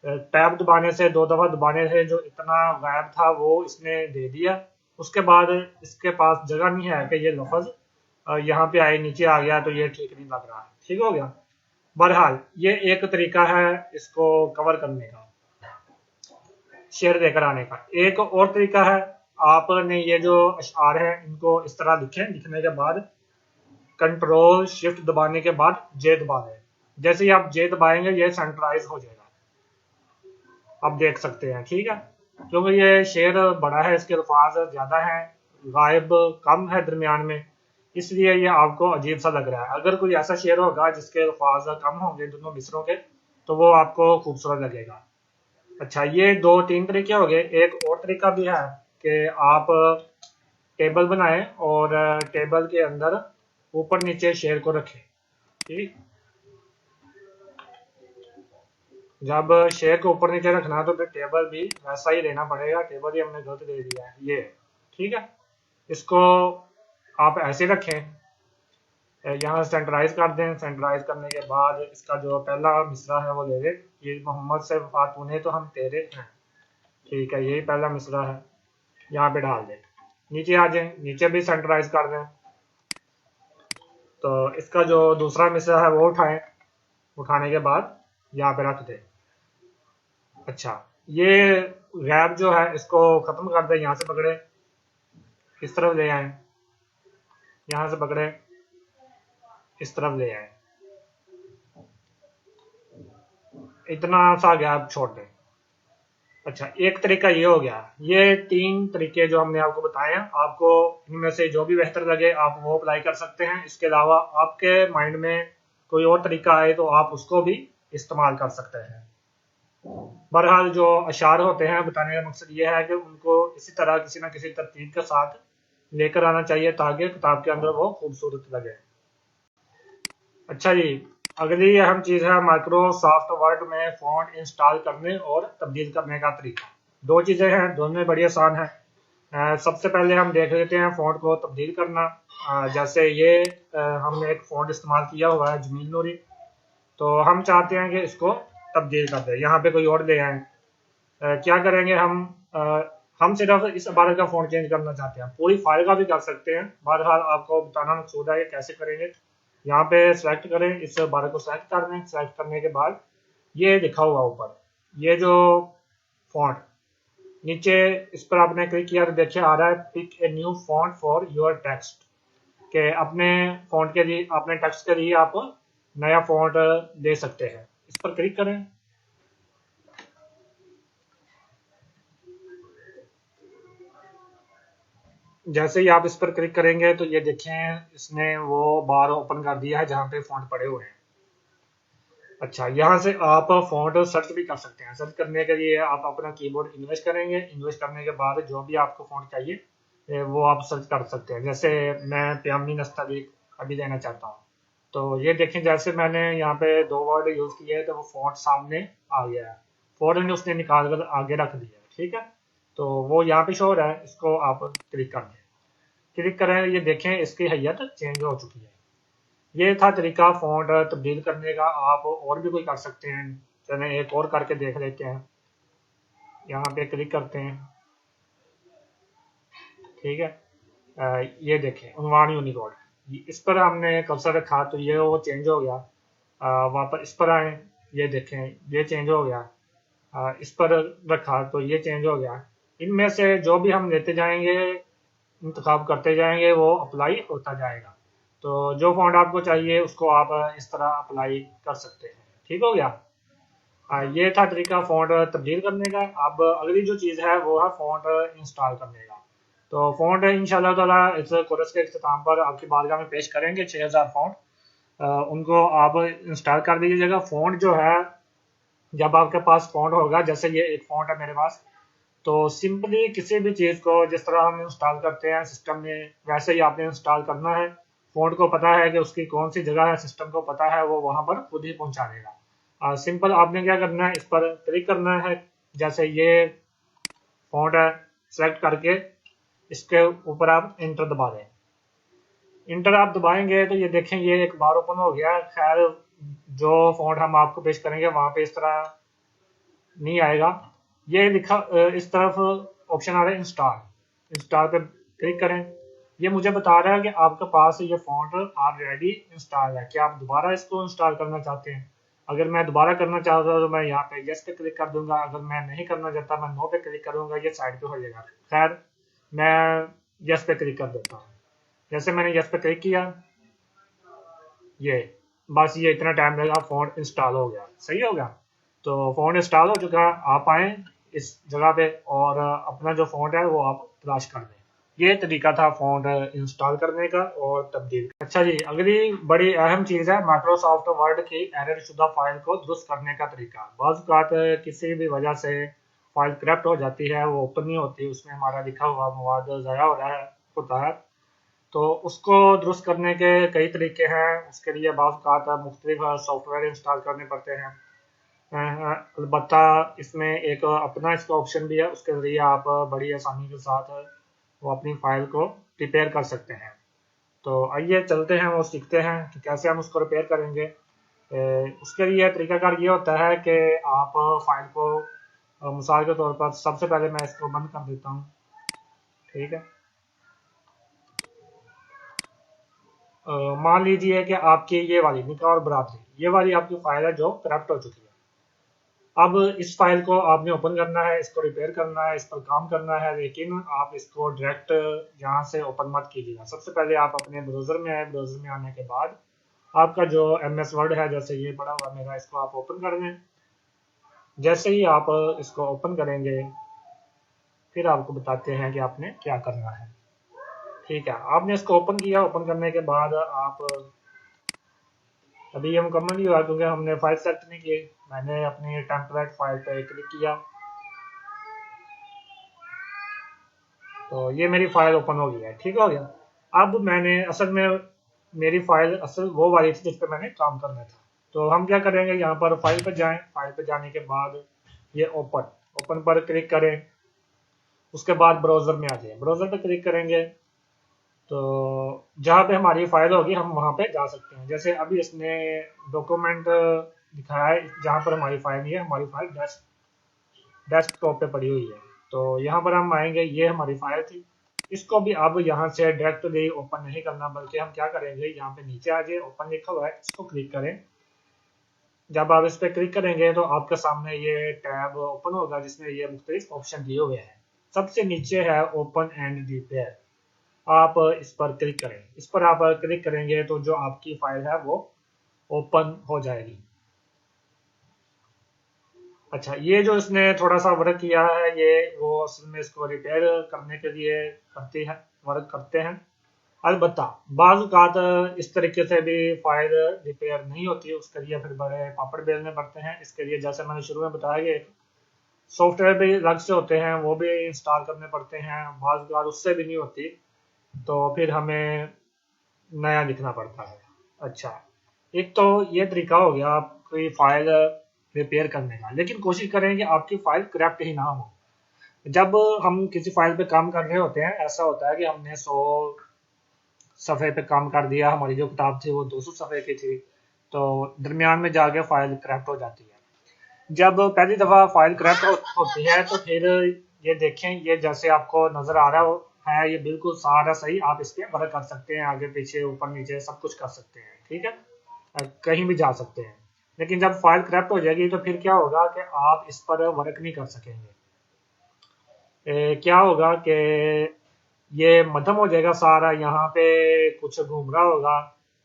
टैब दबाने से, 2 दफा दबाने से जो इतना गैप था वो इसने दे दिया। उसके बाद इसके पास जगह नहीं है कि ये लफ्ज यहाँ पे आए, नीचे आ गया, तो ये ठीक नहीं लग रहा है। ठीक हो गया। बहरहाल ये एक तरीका है इसको कवर करने का, शेर देकर आने का। एक और तरीका है, आपने ये जो अशआर है इनको इस तरह लिखें, लिखने के बाद कंट्रोल शिफ्ट दबाने के बाद जे दबा दें। जैसे ही आप जे दबाएंगे ये सेंट्रलाइज हो जाएगा, आप देख सकते हैं। ठीक है, क्योंकि ये शेर बड़ा है, इसके अल्फाज ज्यादा हैं, गायब कम है दरमियान में, इसलिए ये आपको अजीब सा लग रहा है। अगर कोई ऐसा शेर होगा जिसके अल्फाज कम होंगे दोनों मिसरों के, तो वो आपको खूबसूरत लगेगा। अच्छा, ये 2-3 तरीके हो गए। एक और तरीका भी है कि आप टेबल बनाएं और टेबल के अंदर ऊपर नीचे शेर को रखें। ठीक, जब शेर को ऊपर नीचे रखना तो फिर टेबल भी वैसा ही लेना पड़ेगा, टेबल ही हमने गलत दे दिया है ये। ठीक है, इसको आप ऐसे रखें, यहाँ सेंट्रलाइज कर दें। सेंट्रलाइज करने के बाद इसका जो पहला मिसरा है वो ले लें, ये मोहम्मद से वफात तूने तो हम तेरे हैं। ठीक है, यही पहला मिसरा है, यहाँ पे डाल दें। नीचे आ जाए, नीचे भी सेंट्रलाइज कर दें, तो इसका जो दूसरा मिसरा है वो उठाएं, उठाने के बाद यहाँ पे रख दें। अच्छा, ये गैप जो है इसको खत्म कर दें, यहाँ से पकड़े, इस तरफ ले आए, यहाँ से पकड़े, इस तरफ ले आए, इतना सा गैप छोड़ दें। अच्छा, एक तरीका ये हो गया। ये 3 तरीके जो हमने आपको बताए हैं, आपको इनमें से जो भी बेहतर लगे आप वो अप्लाई कर सकते हैं। इसके अलावा आपके माइंड में कोई और तरीका आए तो आप उसको भी इस्तेमाल कर सकते हैं। बहरहाल जो अशार होते हैं, बताने का मकसद ये है कि उनको इसी तरह किसी न किसी तरतीब के साथ लेकर आना चाहिए ताकि किताब के अंदर वो खूबसूरत लगे। अच्छा जी, अगली अहम चीज है माइक्रोसॉफ्ट वर्ड में फॉन्ट इंस्टॉल करने और तब्दील करने का तरीका। 2 चीजें हैं, दोनों बड़ी आसान है। सबसे पहले हम देख लेते हैं फॉन्ट को तब्दील करना। जैसे ये हमने एक फॉन्ट इस्तेमाल किया हुआ है जमील नूरी, तो हम चाहते हैं कि इसको तब्दील कर दें, यहाँ पे कोई और ले आए। क्या करेंगे हम सिर्फ इस इबारत का फॉन्ट चेंज करना चाहते हैं, पूरी फाइल का भी कर सकते हैं। बहरहाल आपको बताना मकसूद है कि कैसे करेंगे। यहाँ पे सेलेक्ट करें, इस इबारत को सेलेक्ट कर दें। सेलेक्ट करने के बाद ये लिखा हुआ ऊपर, ये जो फॉन्ट नीचे, इस पर आपने क्लिक किया तो देखिए आ रहा है pick a new font for your text, के अपने फॉन्ट के लिए, अपने टेक्स्ट के लिए आप नया फॉन्ट दे सकते हैं। इस पर क्लिक करें। जैसे ही आप इस पर क्लिक करेंगे तो ये देखें इसने वो बार ओपन कर दिया है जहाँ पे फॉन्ट पड़े हुए हैं। अच्छा, यहाँ से आप फॉन्ट सर्च भी कर सकते हैं। सर्च करने के लिए आप अपना कीबोर्ड इन्वेस्ट करेंगे, इन्वेस्ट करने के बाद जो भी आपको फॉन्ट चाहिए वो आप सर्च कर सकते हैं। जैसे मैं प्यामी नस्तलीक अभी लेना चाहता हूँ, तो ये देखें जैसे मैंने यहाँ पे 2 वर्ड यूज किए तो वो फॉन्ट सामने आ गया है, फौरन उसने निकाल कर आगे रख दिया। ठीक है, तो वो यहाँ पे शो हो रहा है, इसको आप क्लिक कर दें। क्लिक करें, ये देखें इसकी हैयत चेंज हो चुकी है। ये था तरीका फॉन्ट तब्दील करने का। आप और भी कोई कर सकते हैं, चलें एक और करके देख लेते हैं। यहाँ पे क्लिक करते हैं। ठीक है, ये देखें उन्वान यूनिकोड, इस पर हमने कर्सर रखा तो ये वो चेंज हो गया। वापस इस पर आए, ये देखें ये चेंज हो गया। इस पर रखा तो ये चेंज हो गया। इनमें से जो भी हम लेते जाएंगे, इंतखाब करते जाएंगे, वो अप्लाई होता जाएगा। तो जो फॉन्ट आपको चाहिए उसको आप इस तरह अप्लाई कर सकते हैं। ठीक हो गया। ये था तरीका फॉन्ट तब्दील करने का। अब अगली जो चीज़ है वो है फॉन्ट इंस्टॉल करने का। तो फॉन्ट इंशाल्लाह ताला इस कोर्स के इख्तिताम पर आपकी बारगाह में पेश करेंगे 6000 फॉन्ट, उनको आप इंस्टॉल कर दीजिएगा। फॉन्ट जो है, जब आपके पास फॉन्ट होगा, जैसे ये एक फॉन्ट है मेरे पास, तो सिंपली किसी भी चीज़ को जिस तरह हम इंस्टॉल करते हैं सिस्टम में, वैसे ही आपने इंस्टॉल करना है। फ़ॉन्ट को पता है कि उसकी कौन सी जगह है, सिस्टम को पता है, वो वहाँ पर खुद ही पहुँचा देगा। सिंपल आपने क्या करना है, इस पर क्लिक करना है। जैसे ये फ़ॉन्ट है, सेलेक्ट करके इसके ऊपर आप इंटर दबा दें। इंटर आप दबाएंगे तो ये देखें ये एक बार ओपन हो गया। खैर जो फ़ॉन्ट हम आपको पेश करेंगे वहां पे इस तरह नहीं आएगा। ये लिखा इस तरफ ऑप्शन आ रहा है इंस्टॉल। इंस्टॉल पे क्लिक करें। ये मुझे बता रहा है कि आपके पास ये फ़ॉन्ट ऑलरेडी इंस्टॉल है। क्या आप दोबारा इसको इंस्टॉल करना चाहते हैं? अगर मैं दोबारा करना चाहता हूँ तो मैं यहाँ पे यस पे क्लिक कर दूंगा। अगर मैं नहीं करना चाहता मैं नो पे क्लिक करूंगा, ये साइड पे हो जाएगा। खैर मैं यस पे क्लिक कर देता हूँ। जैसे मैंने यस पे क्लिक किया, ये बस ये इतना टाइम लगा, फ़ॉन्ट इंस्टॉल हो गया। सही हो गया। तो फ़ॉन्ट इंस्टॉल हो चुका है। आप आए इस जगह पे और अपना जो फ़ॉन्ट है वो आप तलाश कर दें। ये तरीका था फ़ॉन्ट इंस्टॉल करने का और तब्दील का। अच्छा जी, अगली बड़ी अहम चीज़ है माइक्रोसॉफ्ट वर्ड की एरर शुदा फाइल को दुरुस्त करने का तरीका। बाज़ औक़ात किसी भी वजह से फाइल करप्ट हो जाती है, वो ओपन नहीं होती, उसमें हमारा लिखा हुआ मवाद ज़ाया हो रहा है होता है। तो उसको दुरुस्त करने के कई तरीके हैं। उसके लिए बाज़ औक़ात मुख्तलिफ सॉफ्टवेयर इंस्टॉल करने पड़ते हैं। अलबत्ता इसमें एक अपना इसका ऑप्शन भी है, उसके ज़रिए आप बड़ी आसानी के साथ वो अपनी फाइल को रिपेयर कर सकते हैं। तो आइए चलते हैं, वो सीखते हैं कि कैसे हम उसको रिपेयर करेंगे। उसके लिए तरीकाकार ये होता है कि आप फाइल को मिसाल के तौर पर सबसे पहले मैं इसको बंद कर देता हूँ। ठीक है। मान लीजिए कि आपकी ये वाली निकाह और बरादरी, ये वाली आपकी फाइल है जो करप्ट हो चुकी है। अब इस फाइल को आपने ओपन करना है, इसको रिपेयर करना है, इस पर काम करना है, लेकिन आप इसको डायरेक्ट यहाँ से ओपन मत कीजिएगा। सबसे पहले आप अपने ब्राउज़र में आए। ब्राउज़र में आने के बाद आपका जो MS वर्ड है, जैसे ये पड़ा हुआ मेरा, इसको आप ओपन कर लें। जैसे ही आप इसको ओपन करेंगे फिर आपको बताते हैं कि आपने क्या करना है। ठीक है, आपने इसको ओपन किया। ओपन करने के बाद आप, अभी ये मुकम्मल नहीं हुआ क्योंकि हमने फाइल सेलेक्ट नहीं की। मैंने अपनी टेम्पलेट फाइल पे क्लिक किया तो ये मेरी फाइल ओपन हो गई है। ठीक हो गया। अब मैंने असल में मेरी फाइल असल वो वाली थी जिस पे मैंने काम करना था। तो हम क्या करेंगे, यहाँ पर फाइल पर जाएं। फाइल पर जाने के बाद ये ओपन ओपन पर क्लिक करें। उसके बाद ब्राउज़र में आ जाए। ब्राउज़र पर क्लिक करेंगे तो जहाँ पे हमारी फाइल होगी हम वहाँ पे जा सकते हैं। जैसे अभी इसने डॉक्यूमेंट दिखाया है जहाँ पर हमारी फाइल नहीं है, हमारी फाइल डेस्कटॉप पे पड़ी हुई है। तो यहाँ पर हम आएंगे, ये हमारी फाइल थी। इसको भी अब यहाँ से डायरेक्टली ओपन नहीं करना, बल्कि हम क्या करेंगे, यहाँ पे नीचे आ जाए, ओपन लिखा हुआ है, इसको क्लिक करें। जब आप इस पर क्लिक करेंगे तो आपके सामने ये टैब ओपन होगा जिसमें ये मुख्तलिफ ऑप्शन दिए हुए हैं। सबसे नीचे है ओपन एंड रिपेयर। आप इस पर क्लिक करें। इस पर आप क्लिक करेंगे तो जो आपकी फाइल है वो ओपन हो जाएगी। अच्छा, ये जो इसने थोड़ा सा वर्क किया है, ये वो असल में इसको रिपेयर करने के लिए करते हैं, वर्क करते हैं। अलबत्ता बाज़ औक़ात इस तरीके से भी फाइल रिपेयर नहीं होती, उसके लिए फिर बड़े पापड़ बेलने पड़ते हैं। इसके लिए जैसे मैंने शुरू में बताया कि सॉफ्टवेयर भी अलग से होते हैं, वो भी इंस्टॉल करने पड़ते हैं। बाज़ औक़ात उससे भी नहीं होती तो फिर हमें नया लिखना पड़ता है। अच्छा, एक तो ये तरीका हो गया आपकी फाइल रिपेयर करने का, लेकिन कोशिश करें कि आपकी फाइल करप्ट ही ना हो। जब हम किसी फाइल पे काम कर रहे होते हैं, ऐसा होता है कि हमने 100 सफ़े पे काम कर दिया, हमारी जो किताब थी वो 200 सफ़े की थी, तो दरमियान में जाके फाइल करप्ट हो जाती है। जब पहली दफ़ा फाइल करप्ट होती है तो फिर ये देखें, ये जैसे आपको नज़र आ रहा है, ये बिल्कुल सारा सही। आप इस पर वर्क कर सकते हैं, आगे पीछे ऊपर नीचे सब कुछ कर सकते हैं। ठीक है, कहीं भी जा सकते हैं। लेकिन जब फाइल करप्ट हो जाएगी तो फिर क्या होगा कि आप इस पर वर्क नहीं कर सकेंगे। क्या होगा कि ये मध्यम हो जाएगा सारा, यहाँ पे कुछ घूम रहा होगा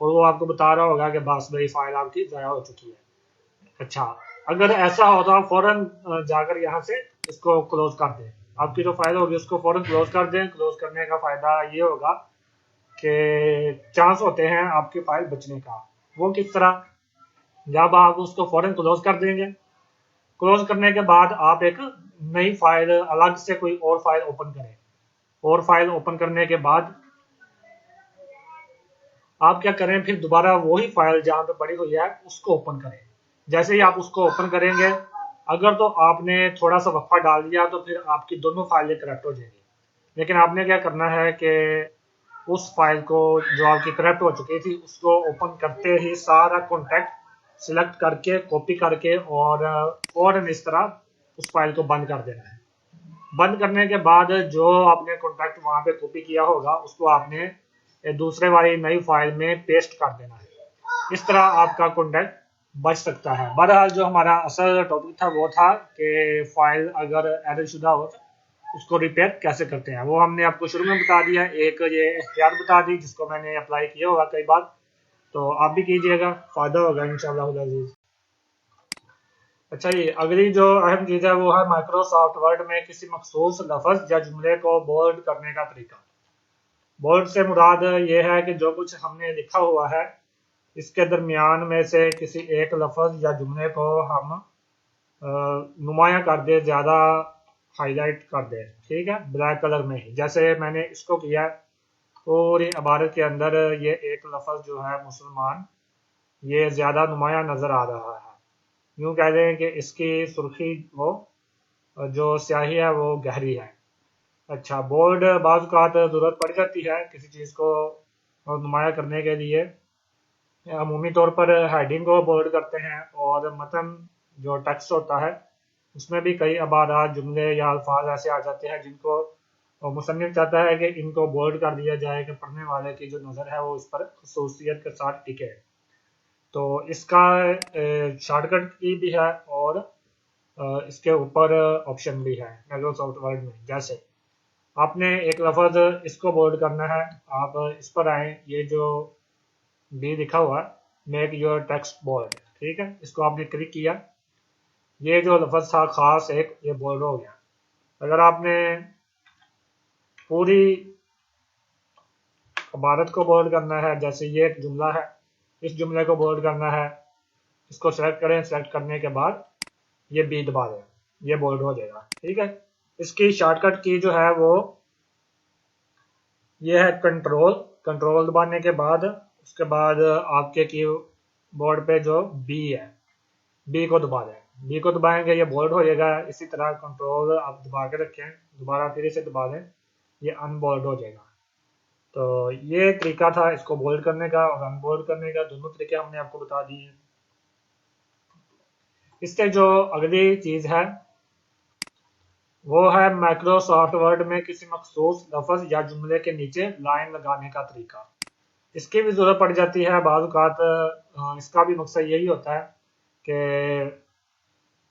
और वो आपको बता रहा होगा कि बस भाई फाइल आपकी ज़ाया हो चुकी है। अच्छा, अगर ऐसा हो तो आप फौरन जाकर यहाँ से इसको क्लोज कर दें। आपकी जो फाइल होगी उसको फौरन क्लोज कर दें। क्लोज करने का फायदा ये होगा कि चांस होते हैं आपकी फाइल बचने का। वो किस तरह, जब आप उसको फौरन क्लोज कर देंगे, क्लोज करने के बाद आप एक नई फाइल अलग से कोई और फाइल ओपन करें। और फाइल ओपन करने के बाद आप क्या करें, फिर दोबारा वही फाइल जहां पे पड़ी हुई है उसको ओपन करें। जैसे ही आप उसको ओपन करेंगे अगर तो आपने थोड़ा सा वक्फा डाल दिया तो फिर आपकी दोनों फाइलें करप्ट हो जाएंगी। लेकिन आपने क्या करना है कि उस फाइल को जो आपकी करप्ट हो चुकी थी उसको ओपन करते ही सारा कॉन्टैक्ट सिलेक्ट करके कॉपी करके और फौरन इस तरह उस फाइल को बंद कर देना है। बंद करने के बाद जो आपने कॉन्टैक्ट वहां पे कॉपी किया होगा उसको आपने दूसरे वाली नई फाइल में पेस्ट कर देना है। इस तरह आपका कॉन्टैक्ट बच सकता है। बहरहाल जो हमारा असल टॉपिक था वो था कि फाइल अगर एरर शुदा हो तो उसको रिपेयर कैसे करते हैं। वो हमने आपको शुरू में बता दिया, एक ये एहतियात बता दी जिसको मैंने अप्लाई किया होगा कई बार, तो आप भी कीजिएगा, फायदा होगा इंशाल्लाह अज़ीज़। अच्छा जी, अगली जो अहम चीज़ है वो है माइक्रोसॉफ्ट वर्ड में किसी मखसूस लफ्ज़ या जुमले को बोल्ड करने का तरीका। बोल्ड से मुराद ये है कि जो कुछ हमने लिखा हुआ है इसके दरमियान में से किसी एक लफ्ज़ या जुमले को हम नुमाया कर दे, ज़्यादा हाईलाइट कर दे, ठीक है, ब्लैक कलर में ही। जैसे मैंने इसको किया पूरी इबारत के अंदर ये एक लफ्ज़ जो है मुसलमान, ये ज़्यादा नुमाया नज़र आ रहा है। यूँ कह दें कि इसकी सुर्खी वो जो स्याही है वो गहरी है। अच्छा, बोल्ड बाज़ औक़ात ज़रूरत पड़ जाती है किसी चीज़ को नुमाया करने के लिए। अमूमी तौर पर हेडिंग को बोल्ड करते हैं और मतन जो टेक्स्ट होता है उसमें भी कई अबारात, जुमले या अल्फाज ऐसे आ जाते हैं जिनको मुसन्निफ चाहता है कि इनको बोल्ड कर दिया जाए कि पढ़ने वाले की जो नज़र है वो इस पर खसूसियत के साथ टिके। तो इसका शॉर्टकट की भी है और इसके ऊपर ऑप्शन भी है माइक्रोसॉफ्ट वर्ड में। जैसे आपने एक लफ्ज़ इसको बोल्ड करना है, आप इस पर आए, ये जो बी लिखा हुआ मेक योर टेक्स्ट बोल्ड, ठीक है, इसको आपने क्लिक किया, ये जो लफ्ज़ था खास एक, ये बोल्ड हो गया। अगर आपने पूरी इबारत को बोल्ड करना है, जैसे ये एक जुमला है, इस जुमले को बोल्ड करना है, इसको सेलेक्ट करें, सेलेक्ट करने के बाद ये बी दबा दें, ये बोल्ड हो जाएगा, ठीक है। इसकी शॉर्टकट की जो है वो ये है कंट्रोल, कंट्रोल दबाने के बाद उसके बाद आपके कीबोर्ड पे जो बी है, बी को दबा दें, बी को दबाएंगे ये बोल्ड हो जाएगा। इसी तरह कंट्रोल आप दबा के रखें, दोबारा फिर से दबा दें, ये अनबोल्ड हो जाएगा। तो ये तरीका था इसको बोल्ड करने का और अनबोल्ड करने का, दोनों तरीके हमने आपको बता दिए। इसके जो अगली चीज़ है वो है माइक्रोसॉफ्ट वर्ड में किसी मखसूस लफ्ज़ या जुमले के नीचे लाइन लगाने का तरीका। इसकी भी ज़रूरत पड़ जाती है बाज़ औक़ात। इसका भी मकसद यही होता है कि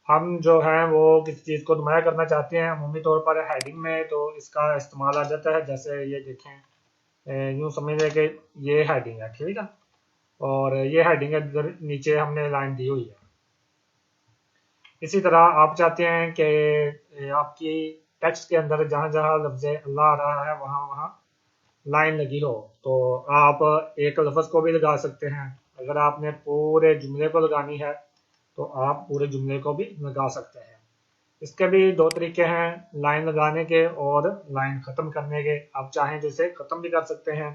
हम जो है वो किसी चीज़ को नुमाया करना चाहते हैं अमूमी तौर पर हेडिंग में, तो इसका इस्तेमाल आ जाता है। जैसे ये देखें, यूँ समझ लें कि ये हेडिंग है, ठीक है, और ये हेडिंग है, इधर नीचे हमने लाइन दी हुई है। इसी तरह आप चाहते हैं कि आपकी टेक्स्ट के अंदर जहाँ जहाँ लफ्ज़ अल्लाह आ रहा है वहाँ वहाँ लाइन लगी हो, तो आप एक लफ्ज़ को भी लगा सकते हैं। अगर आपने पूरे जुमले को लगानी है तो आप पूरे जुमले को भी लगा सकते हैं। इसके भी दो तरीके हैं, लाइन लगाने के और लाइन ख़त्म करने के। आप चाहें तो इसे ख़त्म भी कर सकते हैं।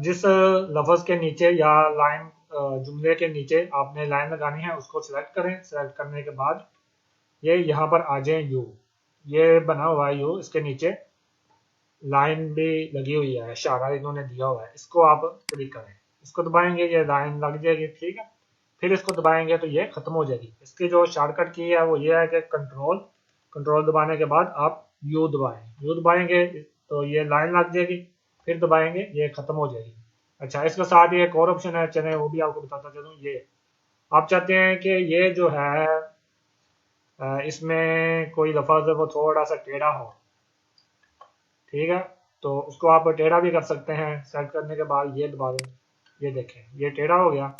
जिस लफ्ज़ के नीचे या लाइन जुमले के नीचे आपने लाइन लगानी है उसको सिलेक्ट करें, सिलेक्ट करने के बाद ये यहाँ पर आ जाए यू, ये बना हुआ है यू, इसके नीचे लाइन भी लगी हुई है, इशारा इन्होंने दिया हुआ है, इसको आप क्लिक करें, इसको दबाएंगे ये लाइन लग जाएगी, ठीक है। फिर इसको दबाएंगे तो ये खत्म हो जाएगी। इसकी जो शॉर्टकट की है वो ये है कि कंट्रोल, कंट्रोल दबाने के बाद आप यू दबाएं, यू दबाएंगे तो ये लाइन लग जाएगी, फिर दबाएंगे ये खत्म हो जाएगी। अच्छा, इसके साथ ही एक और ऑप्शन है, चले वो भी आपको बताता चलूँ। ये आप चाहते हैं कि ये जो है इसमें कोई लफ्ज़ वो थोड़ा सा टेढ़ा हो, ठीक है, तो उसको आप टेढ़ा भी कर सकते हैं। सेलेक्ट करने के बाद ये दबा दें, ये देखें ये टेढ़ा हो गया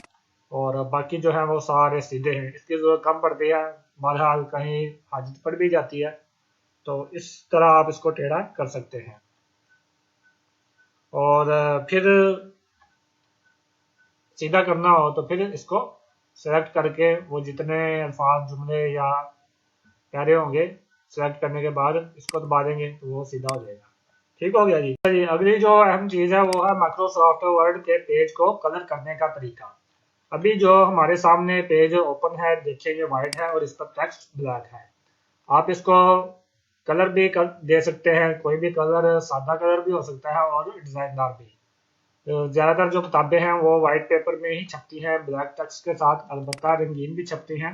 और बाकी जो है वो सारे सीधे हैं। इसकी ज़रूरत कम पड़ती है, बहरहाल कहीं हाजत पड़ भी जाती है, तो इस तरह आप इसको टेढ़ा कर सकते हैं। और फिर सीधा करना हो तो फिर इसको सेलेक्ट करके वो जितने अल्फाज, जुमले या प्यारे होंगे, सेलेक्ट करने के बाद इसको दबा देंगे तो वो सीधा हो जाएगा। ठीक हो गया जी। अगली जो अहम चीज़ है वो है माइक्रोसॉफ्ट वर्ड के पेज को कलर करने का तरीका। अभी जो हमारे सामने पेज ओपन है, देखिए ये वाइट है और इस पर टेक्स्ट ब्लैक है। आप इसको कलर भी दे सकते हैं, कोई भी कलर, सादा कलर भी हो सकता है और डिजाइनदार भी। तो ज्यादातर जो किताबें हैं वो वाइट पेपर में ही छपती हैं ब्लैक टेक्स्ट के साथ, अलबत्ता रंगीन भी छपती हैं।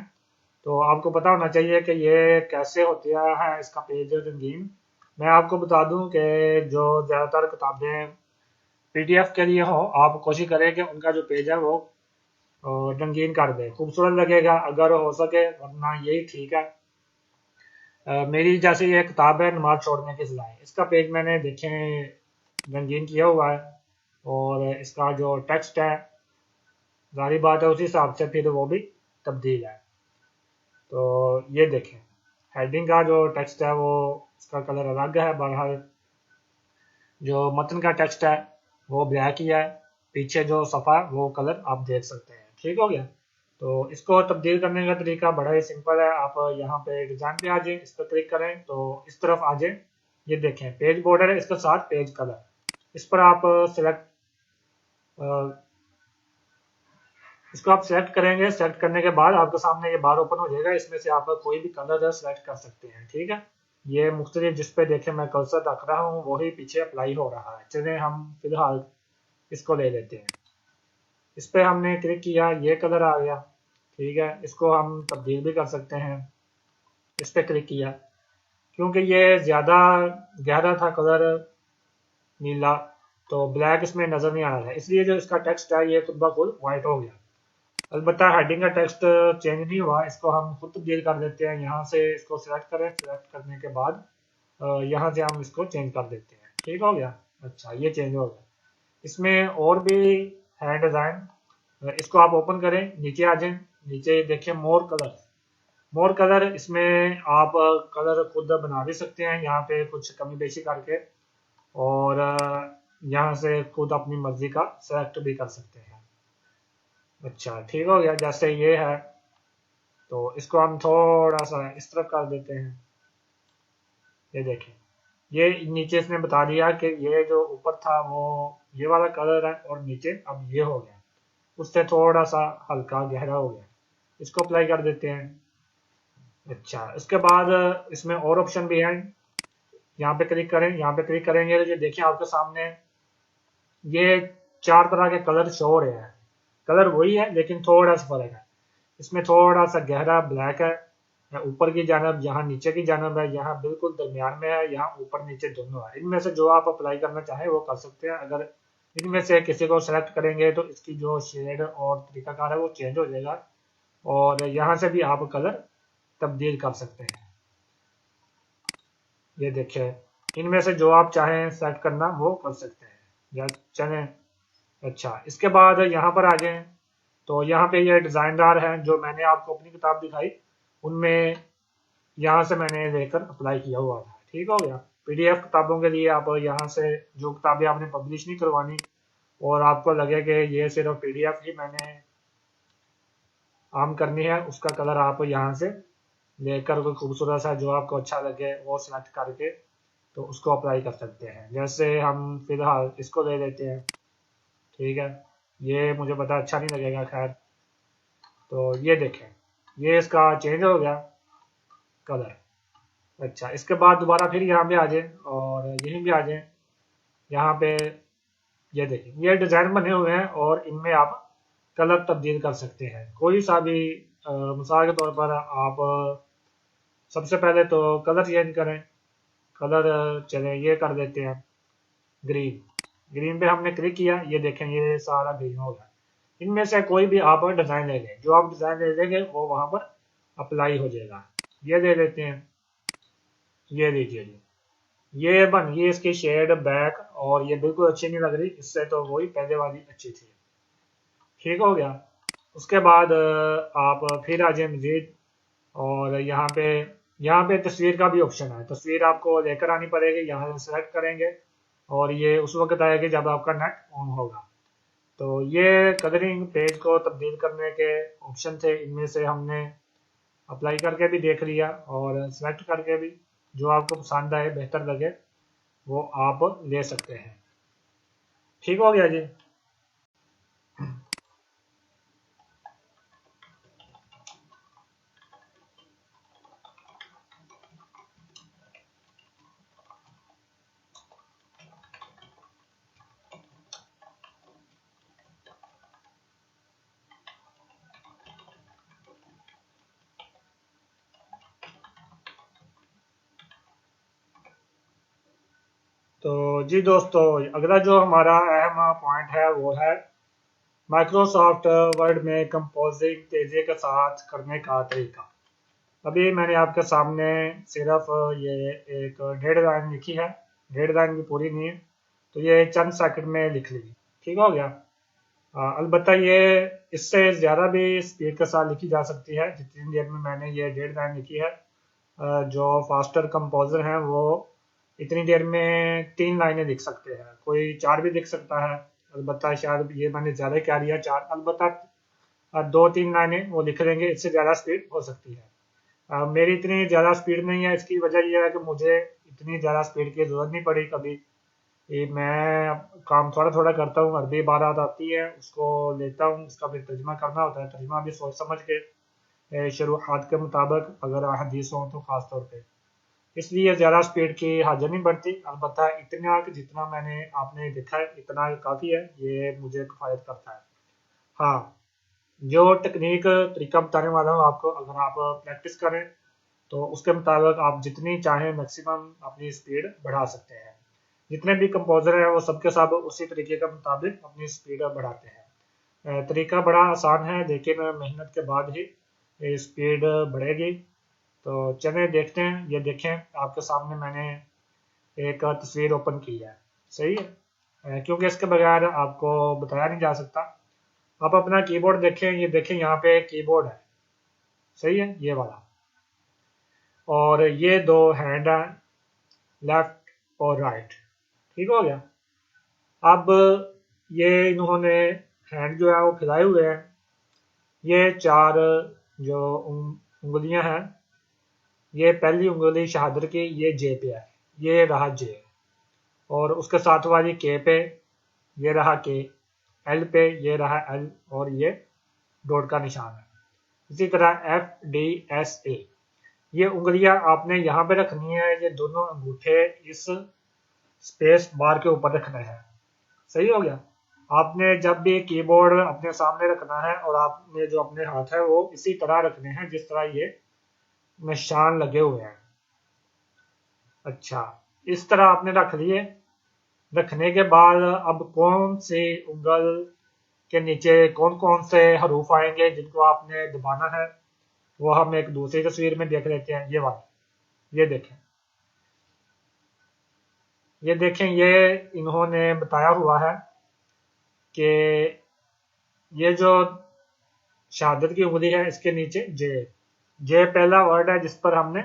तो आपको पता होना चाहिए कि ये कैसे होता है इसका पेज रंगीन। मैं आपको बता दूं कि जो ज्यादातर किताबें पीडीएफ के लिए हो, आप कोशिश करें कि उनका जो पेज है वो रंगीन कर दें, खूबसूरत लगेगा अगर हो सके, वरना यही ठीक है। मेरी जैसे ये किताब है नमाज छोड़ने की सजाएं, इसका पेज मैंने देखे रंगीन किया हुआ है और इसका जो टेक्स्ट है जारी बात है उसी हिसाब से फिर वो भी तब्दील है। तो ये देखें, हेडिंग का जो टेक्स्ट है वो इसका कलर अलग है। बहरहाल जो मतन का टेक्स्ट है वो ब्लैक ही है, पीछे जो सफ़ा है वो कलर आप देख सकते हैं। ठीक हो गया। तो इसको तब्दील करने का तरीका बड़ा ही सिंपल है। आप यहाँ पे डिजाइन पे आ जाए, इस पर क्लिक करें तो इस तरफ आ जाए। ये देखें पेज बॉर्डर है, इसके साथ पेज कलर, इस पर आप सिलेक्ट इसको आप सेलेक्ट करेंगे। सेलेक्ट करने के बाद आपके सामने ये बार ओपन हो जाएगा, इसमें से आप कोई भी कलर सेलेक्ट कर सकते हैं। ठीक है, ये मुख्तलिफ जिस पे देखें मैं कर्सर रख रहा हूँ वही पीछे अप्लाई हो रहा है। चलिए हम फिलहाल इसको ले लेते हैं। इस पे हमने क्लिक किया, ये कलर आ गया। ठीक है, इसको हम तब्दील भी कर सकते हैं। इस पे क्लिक किया, क्योंकि ये ज़्यादा गहरा था कलर नीला, तो ब्लैक इसमें नज़र नहीं आ रहा है, इसलिए जो इसका टेक्स्ट है ये खुद ब खुद वाइट हो गया। अलबत्ता हेडिंग का टेक्स्ट चेंज नहीं हुआ, इसको हम खुद तब्दील कर देते हैं। यहाँ से इसको सिलेक्ट करें, सिलेक्ट करने के बाद यहाँ से हम इसको चेंज कर देते हैं। ठीक हो गया। अच्छा, ये चेंज हो गया। इसमें और भी है डिज़ाइन, इसको आप ओपन करें, नीचे आ जाएं। नीचे देखिए मोर कलर, मोर कलर, इसमें आप कलर खुद बना भी सकते हैं यहाँ पे कुछ कमी बेशी करके, और यहाँ से खुद अपनी मर्जी का सेलेक्ट भी कर सकते हैं। अच्छा, ठीक हो गया। जैसे ये है तो इसको हम थोड़ा सा इस तरफ कर देते हैं। ये देखें, ये नीचे इसने बता दिया कि ये जो ऊपर था वो ये वाला कलर है और नीचे अब ये हो गया, उससे थोड़ा सा हल्का गहरा हो गया। इसको अप्लाई कर देते हैं। अच्छा, इसके बाद इसमें और ऑप्शन भी हैं। यहाँ पे क्लिक करें, यहाँ पे क्लिक करेंगे तो ये देखिए आपके सामने ये 4 तरह के कलर शो हो रहे हैं। कलर वही है लेकिन थोड़ा सा फर्क है। इसमें थोड़ा सा गहरा ब्लैक है ऊपर की जानब, यहाँ नीचे की जानब है, यहाँ बिल्कुल दरमियान में है, यहाँ ऊपर नीचे दोनों है। इनमें से जो आप अप्लाई करना चाहें वो कर सकते हैं। अगर इनमें से किसी को सेलेक्ट करेंगे तो इसकी जो शेड और तरीकाकार है वो चेंज हो जाएगा, और यहाँ से भी आप कलर तब्दील कर सकते हैं। ये देखिए, इनमें से जो आप चाहें सेलेक्ट करना वो कर सकते हैं। या चलें, अच्छा इसके बाद यहाँ पर आ जाएं तो यहाँ पे ये डिज़ाइनदार हैं जो मैंने आपको अपनी किताब दिखाई, उनमें यहाँ से मैंने लेकर अप्लाई किया हुआ था। ठीक हो गया। पीडीएफ किताबों के लिए आप यहाँ से जो किताबें आपने पब्लिश नहीं करवानी और आपको लगे कि ये सिर्फ पीडीएफ ही मैंने आम करनी है, उसका कलर आप यहाँ से लेकर कोई खूबसूरत सा जो आपको अच्छा लगे वो सिलेक्ट करके तो उसको अप्लाई कर सकते हैं। जैसे हम फिलहाल इसको ले लेते हैं। ठीक है, ये मुझे पता अच्छा नहीं लगेगा, खैर। तो ये देखें, ये इसका चेंज हो गया कलर। अच्छा, इसके बाद दोबारा फिर यहाँ पे आ जाए और यहीं भी आ जाए। यहाँ पे ये देखें, ये डिज़ाइन बने हुए हैं और इनमें आप कलर तब्दील कर सकते हैं कोई सा भी। मिसाल के तौर पर आप सबसे पहले तो कलर चेंज करें। कलर चले ये कर देते हैं ग्रीन। ग्रीन पे हमने क्लिक किया, ये देखें ये सारा ग्रीन हो गया। इनमें से कोई भी आप डिज़ाइन ले लें, जो आप डिज़ाइन ले लेंगे वो वहाँ पर अप्लाई हो जाएगा। ये ले लेते हैं, ये लीजिए जी, ये बन गई इसकी शेड बैक, और ये बिल्कुल अच्छी नहीं लग रही, इससे तो वही पहले वाली अच्छी थी। ठीक हो गया। उसके बाद आप फिर आ जाए मजीद, और यहाँ पे तस्वीर का भी ऑप्शन है। तस्वीर आपको लेकर आनी पड़ेगी, यहाँ से सेलेक्ट करेंगे और ये उस वक्त आएगी जब आपका नेट ऑन होगा। तो ये कलरिंग पेज को तब्दील करने के ऑप्शन थे, इनमें से हमने अप्लाई करके भी देख लिया और सेलेक्ट करके भी, जो आपको पसंद आए बेहतर लगे वो आप ले सकते हैं। ठीक हो गया जी। तो जी दोस्तों, अगला जो हमारा अहम पॉइंट है वो है माइक्रोसॉफ्ट वर्ड में कंपोजिंग तेजी के साथ करने का तरीका। अभी मैंने आपके सामने सिर्फ ये एक डेढ़ लाइन लिखी है, डेढ़ लाइन भी पूरी नहीं है, तो ये चंद सेकंड में लिख ली, ठीक हो गया। अलबत्ता ये इससे ज़्यादा भी स्पीड के साथ लिखी जा सकती है जितनी देर में मैंने ये डेढ़ लाइन लिखी है। जो फास्टर कंपोजर हैं वो इतनी देर में 3 लाइनें लिख सकते हैं, कोई 4 भी लिख सकता है। अलबत्ता शायद ये मैंने ज़्यादा क्या दिया 4, अलबत्ता 2-3 लाइनें वो लिख लेंगे, इससे ज़्यादा स्पीड हो सकती है। मेरी इतनी ज़्यादा स्पीड नहीं है, इसकी वजह यह है कि मुझे इतनी ज़्यादा स्पीड की ज़रूरत नहीं पड़ी कभी। ये मैं काम थोड़ा थोड़ा करता हूँ, अरबी इबारत आती है उसको लेता हूँ, उसका फिर तर्जमा करना होता है, तर्जमा भी सोच समझ के शुरुआत के मुताबिक, अगर हदीस हो तो ख़ास तौर पे, इसलिए ज़्यादा स्पीड की हाजत नहीं बढ़ती। अलबत्ता इतना कि जितना मैंने आपने देखा है इतना काफ़ी है, ये मुझे किफ़ायत करता है। हाँ, जो टेक्निक तरीका बताने वाला हूँ आपको, अगर आप प्रैक्टिस करें तो उसके मुताबिक आप जितनी चाहें मैक्सिमम अपनी स्पीड बढ़ा सकते हैं। जितने भी कंपोजर हैं वो सबके सब उसी तरीके के मुताबिक अपनी स्पीड बढ़ाते हैं। तरीका बड़ा आसान है, लेकिन मेहनत के बाद ही ये स्पीड बढ़ेगी। तो चलिए देखते हैं, ये देखें आपके सामने मैंने एक तस्वीर ओपन की है, सही है। क्योंकि इसके बगैर आपको बताया नहीं जा सकता। आप अपना कीबोर्ड देखें, ये देखें यहाँ पे कीबोर्ड है, सही है, ये वाला, और ये दो हैंड है, लेफ्ट और राइट, ठीक हो गया। अब ये इन्होंने हैंड जो है वो फैलाए हुए हैं, ये 4 जो उंगलियां हैं, ये पहली उंगली शहादत की ये जे पे है, ये रहा जे, और उसके साथ वाली के पे, ये रहा के, एल पे ये रहा एल, और ये डॉट का निशान है। इसी तरह एफ डी एस ए, ये उंगलियां आपने यहाँ पे रखनी है, ये दोनों अंगूठे इस स्पेस बार के ऊपर रखने हैं, सही हो गया। आपने जब भी कीबोर्ड अपने सामने रखना है और आपने जो अपने हाथ है वो इसी तरह रखने हैं जिस तरह ये निशान लगे हुए हैं। अच्छा, इस तरह आपने रख लिए। रखने के बाद अब कौन सी उंगल के नीचे कौन कौन से हरूफ आएंगे जिनको आपने दबाना है, वो हम एक दूसरी तस्वीर में देख लेते हैं। ये वाली, ये देखें, ये इन्होंने बताया हुआ है कि ये जो शहादत की उंगली है इसके नीचे जे, जे पहला वर्ड है जिस पर हमने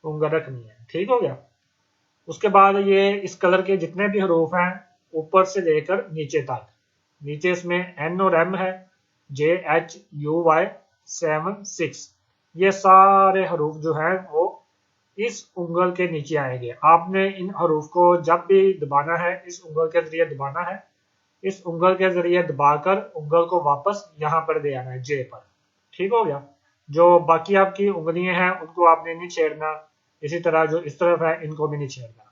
उंगल रखनी है, ठीक हो गया। उसके बाद ये इस कलर के जितने भी हरूफ हैं ऊपर से लेकर नीचे तक, नीचे इसमें एन और एम है, जे एच यू वाई 7 6, ये सारे हरूफ जो हैं वो इस उंगल के नीचे आएंगे। आपने इन हरूफ को जब भी दबाना है इस उंगल के जरिए दबाना है, इस उंगल के जरिए दबाकर उंगल को वापस यहाँ पर ले आना है जे पर, ठीक हो गया। जो बाकी आपकी उंगलियां हैं उनको आपने नहीं छेड़ना, इसी तरह जो इस तरफ है इनको भी नहीं छेड़ना।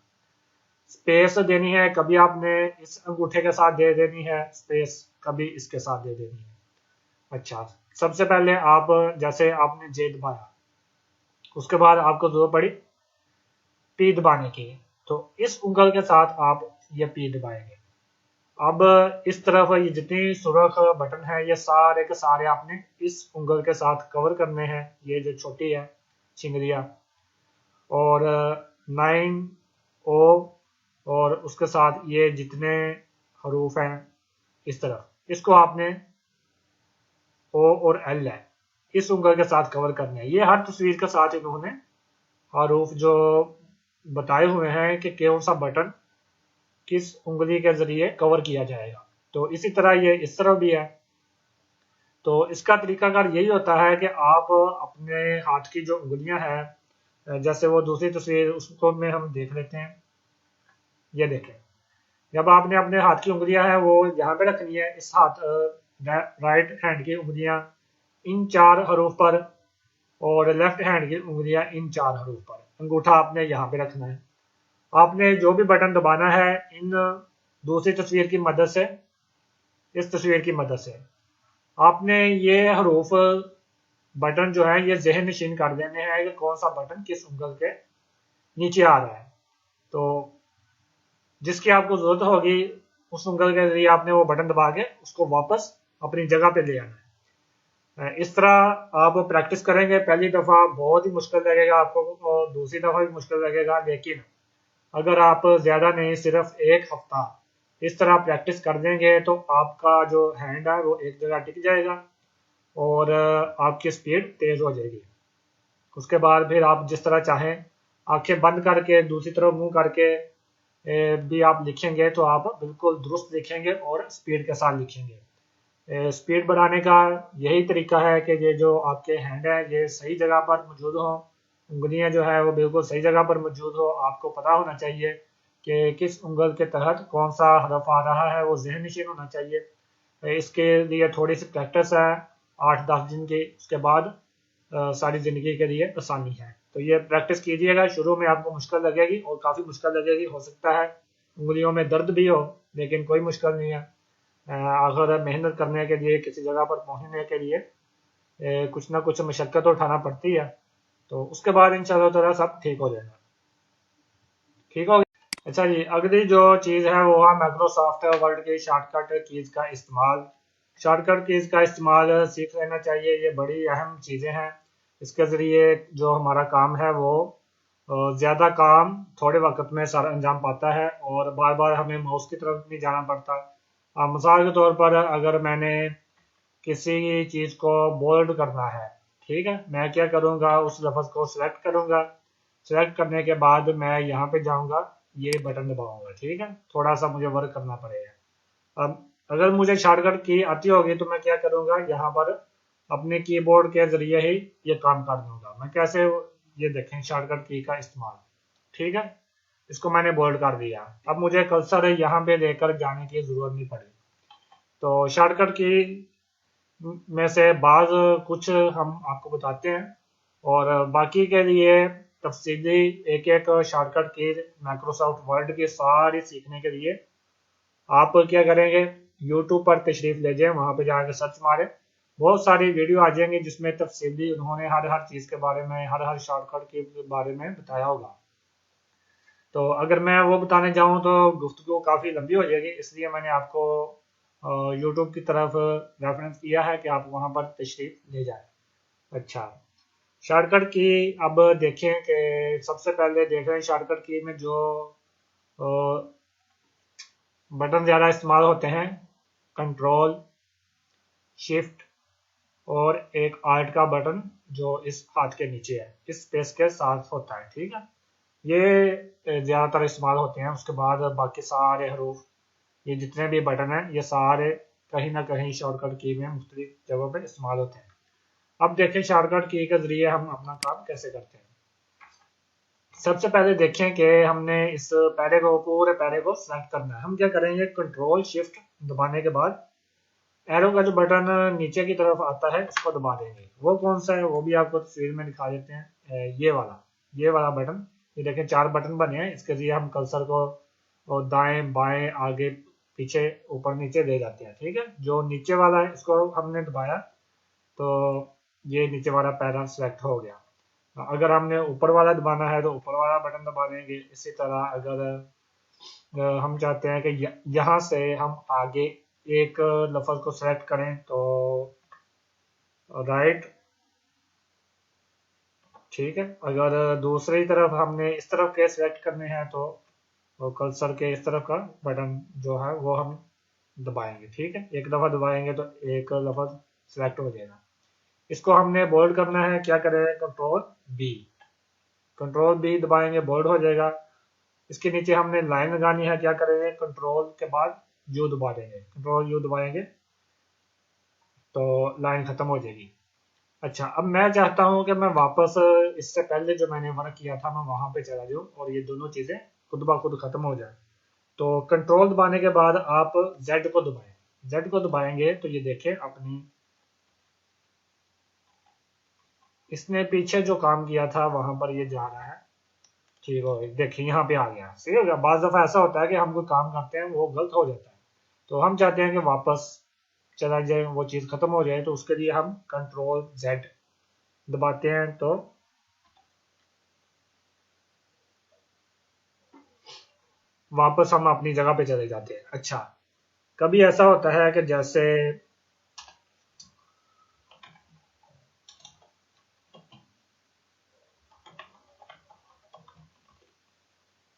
स्पेस देनी है, कभी आपने इस अंगूठे के साथ दे देनी है स्पेस, कभी इसके साथ दे देनी है। अच्छा, सबसे पहले आप जैसे आपने जे दबाया, उसके बाद आपको जरूरत पड़ी पी दबाने की, तो इस उंगल के साथ आप ये पी दबाएंगे। अब इस तरफ ये जितनी सुरख बटन है ये सारे के सारे आपने इस उंगल के साथ कवर करने हैं, ये जो छोटी है चिंगलिया, और 9 ओ, और उसके साथ ये जितने हरूफ हैं इस तरफ, इसको आपने ओ और एल है इस उंगल के साथ कवर करने हैं। ये हर तस्वीर के साथ इन्होंने हरूफ जो बताए हुए हैं कि कौन सा बटन किस उंगली के जरिए कवर किया जाएगा। तो इसी तरह ये इस तरफ भी है। तो इसका तरीकाकार यही होता है कि आप अपने हाथ की जो उंगलियां हैं, जैसे वो दूसरी तस्वीर उसको में हम देख लेते हैं, ये देखें, जब आपने अपने हाथ की उंगलियां हैं वो यहाँ पे रखनी है, इस हाथ राइट हैंड की उंगलियां इन 4 हरूफ पर, और लेफ्ट हैंड की उंगलियां इन 4 हरूफ पर, अंगूठा आपने यहाँ पे रखना है। आपने जो भी बटन दबाना है इन दूसरी तस्वीर की मदद से, इस तस्वीर की मदद से आपने ये हरूफ बटन जो है ये जहन नशीन कर देने हैं कि कौन सा बटन किस उंगल के नीचे आ रहा है। तो जिसकी आपको जरूरत होगी उस उंगल के जरिए आपने वो बटन दबा के उसको वापस अपनी जगह पे ले आना है। इस तरह आप प्रैक्टिस करेंगे, पहली दफा बहुत ही मुश्किल लगेगा आपको और दूसरी दफा भी मुश्किल लगेगा, लेकिन अगर आप ज्यादा नहीं सिर्फ एक हफ्ता इस तरह प्रैक्टिस कर देंगे तो आपका जो हैंड है वो एक जगह टिक जाएगा और आपकी स्पीड तेज हो जाएगी। उसके बाद फिर आप जिस तरह चाहें आंखें बंद करके दूसरी तरफ मुंह करके भी आप लिखेंगे तो आप बिल्कुल दुरुस्त लिखेंगे और स्पीड के साथ लिखेंगे। स्पीड बढ़ाने का यही तरीका है कि ये जो आपके हैंड है ये सही जगह पर मौजूद हो, उंगलियां जो है वो बिल्कुल सही जगह पर मौजूद हो। आपको पता होना चाहिए कि किस उंगल के तहत कौन सा हरफ आ रहा है, वो जहन नशीन होना चाहिए। इसके लिए थोड़ी सी प्रैक्टिस है 8-10 दिन की, उसके बाद सारी ज़िंदगी के लिए आसानी है। तो ये प्रैक्टिस कीजिएगा, शुरू में आपको मुश्किल लगेगी और काफ़ी मुश्किल लगेगी, हो सकता है उंगलियों में दर्द भी हो, लेकिन कोई मुश्किल नहीं है। अगर मेहनत करने के लिए किसी जगह पर पहुंचने के लिए कुछ ना कुछ मशक्क़त तो उठाना पड़ती है, तो उसके बाद इंशाल्लाह ताला सब ठीक हो जाएगा। ठीक हो गया। अच्छा जी, अगली जो चीज़ है वो है माइक्रोसॉफ्ट वर्ड की शॉर्टकट कीज़ का इस्तेमाल। शॉर्टकट कीज़ का इस्तेमाल सीख लेना चाहिए, ये बड़ी अहम चीज़ें हैं। इसके ज़रिए जो हमारा काम है वो ज़्यादा काम थोड़े वक्त में सारा अंजाम पाता है और बार बार हमें माउस की तरफ नहीं जाना पड़ता। मिसाल के तौर पर अगर मैंने किसी चीज़ को बोल्ड करना है, ठीक है, मैं क्या करूँगा, उस लफ्ज़ को सिलेक्ट करूँगा। सिलेक्ट करने के बाद मैं यहाँ पे जाऊँगा, ये बटन दबाऊँगा, ठीक है, थोड़ा सा मुझे वर्क करना पड़ेगा। अब अगर मुझे शॉर्टकट की आती होगी तो मैं क्या करूँगा, यहाँ पर अपने कीबोर्ड के ज़रिए ही ये काम कर दूँगा। मैं कैसे, ये देखें शॉर्टकट की का इस्तेमाल, ठीक है, इसको मैंने बोल्ड कर दिया। अब मुझे कर्सर यहाँ पे लेकर जाने की ज़रूरत नहीं पड़ी। तो शॉर्टकट की में से बाज़ कुछ हम आपको बताते हैं और बाकी के लिए तफसीली एक एक शॉर्टकट की माइक्रोसॉफ्ट वर्ड की सारी सीखने के लिए आप क्या करेंगे, यूट्यूब पर तशरीफ ले जाएं, वहां पे जाकर सर्च मारें, बहुत सारी वीडियो आ जाएंगी जिसमें तफसीली उन्होंने हर हर चीज़ के बारे में, हर हर शॉर्टकट के बारे में बताया होगा। तो अगर मैं वो बताने जाऊं तो गुफ्तगू काफ़ी लंबी हो जाएगी, इसलिए मैंने आपको यूट्यूब की तरफ रेफरेंस किया है कि आप वहां पर तशरीफ ले जाएं। अच्छा, शॉर्टकट की अब देखें कि सबसे पहले देख रहे हैं शॉर्टकट की में जो बटन ज़्यादा इस्तेमाल होते हैं, कंट्रोल, शिफ्ट और एक आर्ट का बटन जो इस हाथ के नीचे है, इस स्पेस के साथ होता है, ठीक है, ये ज़्यादातर इस्तेमाल होते हैं। उसके बाद बाकी सारे हरूफ, ये जितने भी बटन हैं ये सारे कहीं ना कहीं शॉर्टकट की में मुख्तलिफ जगहों पर इस्तेमाल होते हैं। अब देखें शॉर्टकट की के जरिए हम अपना काम कैसे करते हैं। सबसे पहले देखें कि हमने इस पैरे को, पूरे पैरे को सेलेक्ट करना है। हम क्या करेंगे, कंट्रोल शिफ्ट दबाने के बाद एरो का जो बटन नीचे की तरफ आता है उसको दबा देंगे। वो कौन सा है वो भी आपको तस्वीर में दिखा देते हैं। ये वाला बटन, ये देखें 4 बटन बने हैं, इसके लिए हम कर्सर को और दाएं बाएं आगे पीछे ऊपर नीचे ले जाते हैं, ठीक है। जो नीचे वाला है इसको हमने दबाया तो ये नीचे वाला पैरा सेलेक्ट हो गया। अगर हमने ऊपर वाला दबाना है तो ऊपर वाला बटन दबा देंगे। इसी तरह अगर हम चाहते हैं कि यहाँ से हम आगे एक लफ्ज को सेलेक्ट करें तो राइट, ठीक है। अगर दूसरी तरफ हमने इस तरफ के सेलेक्ट करने हैं तो कर्सर के इस तरफ का बटन जो है वो हम दबाएंगे, ठीक है। एक दफा दबाएंगे तो एक लफ्ज सेलेक्ट हो जाएगा। इसको हमने बोल्ड करना है, क्या करें, बी कंट्रोल बी दबाएंगे, बोल्ड हो जाएगा। इसके नीचे हमने लाइन लगानी है, क्या करेंगे, कंट्रोल के बाद यू दबा देंगे, कंट्रोल यू दबाएंगे तो लाइन खत्म हो जाएगी। अच्छा, अब मैं चाहता हूं कि मैं वापस इससे पहले जो मैंने वर्क किया था मैं वहां पे चला जाऊं और ये दोनों चीजें खुद ब खुद खत्म हो जाए। तो कंट्रोल दबाने के बाद आप जेड को दबाएं, जेड को दबाएंगे तो ये देखें अपनी, इसने पीछे जो काम किया था वहां पर ये जा रहा है, ठीक हो गया। देखिए यहाँ पे आ गया, सही हो गया। बाज दफा ऐसा होता है कि हम कोई काम करते हैं वो गलत हो जाता है, तो हम चाहते हैं कि वापस चला जाए, वो चीज़ खत्म हो जाए, तो उसके लिए हम कंट्रोल जेड दबाते हैं तो वापस हम अपनी जगह पे चले जाते हैं। अच्छा, कभी ऐसा होता है कि जैसे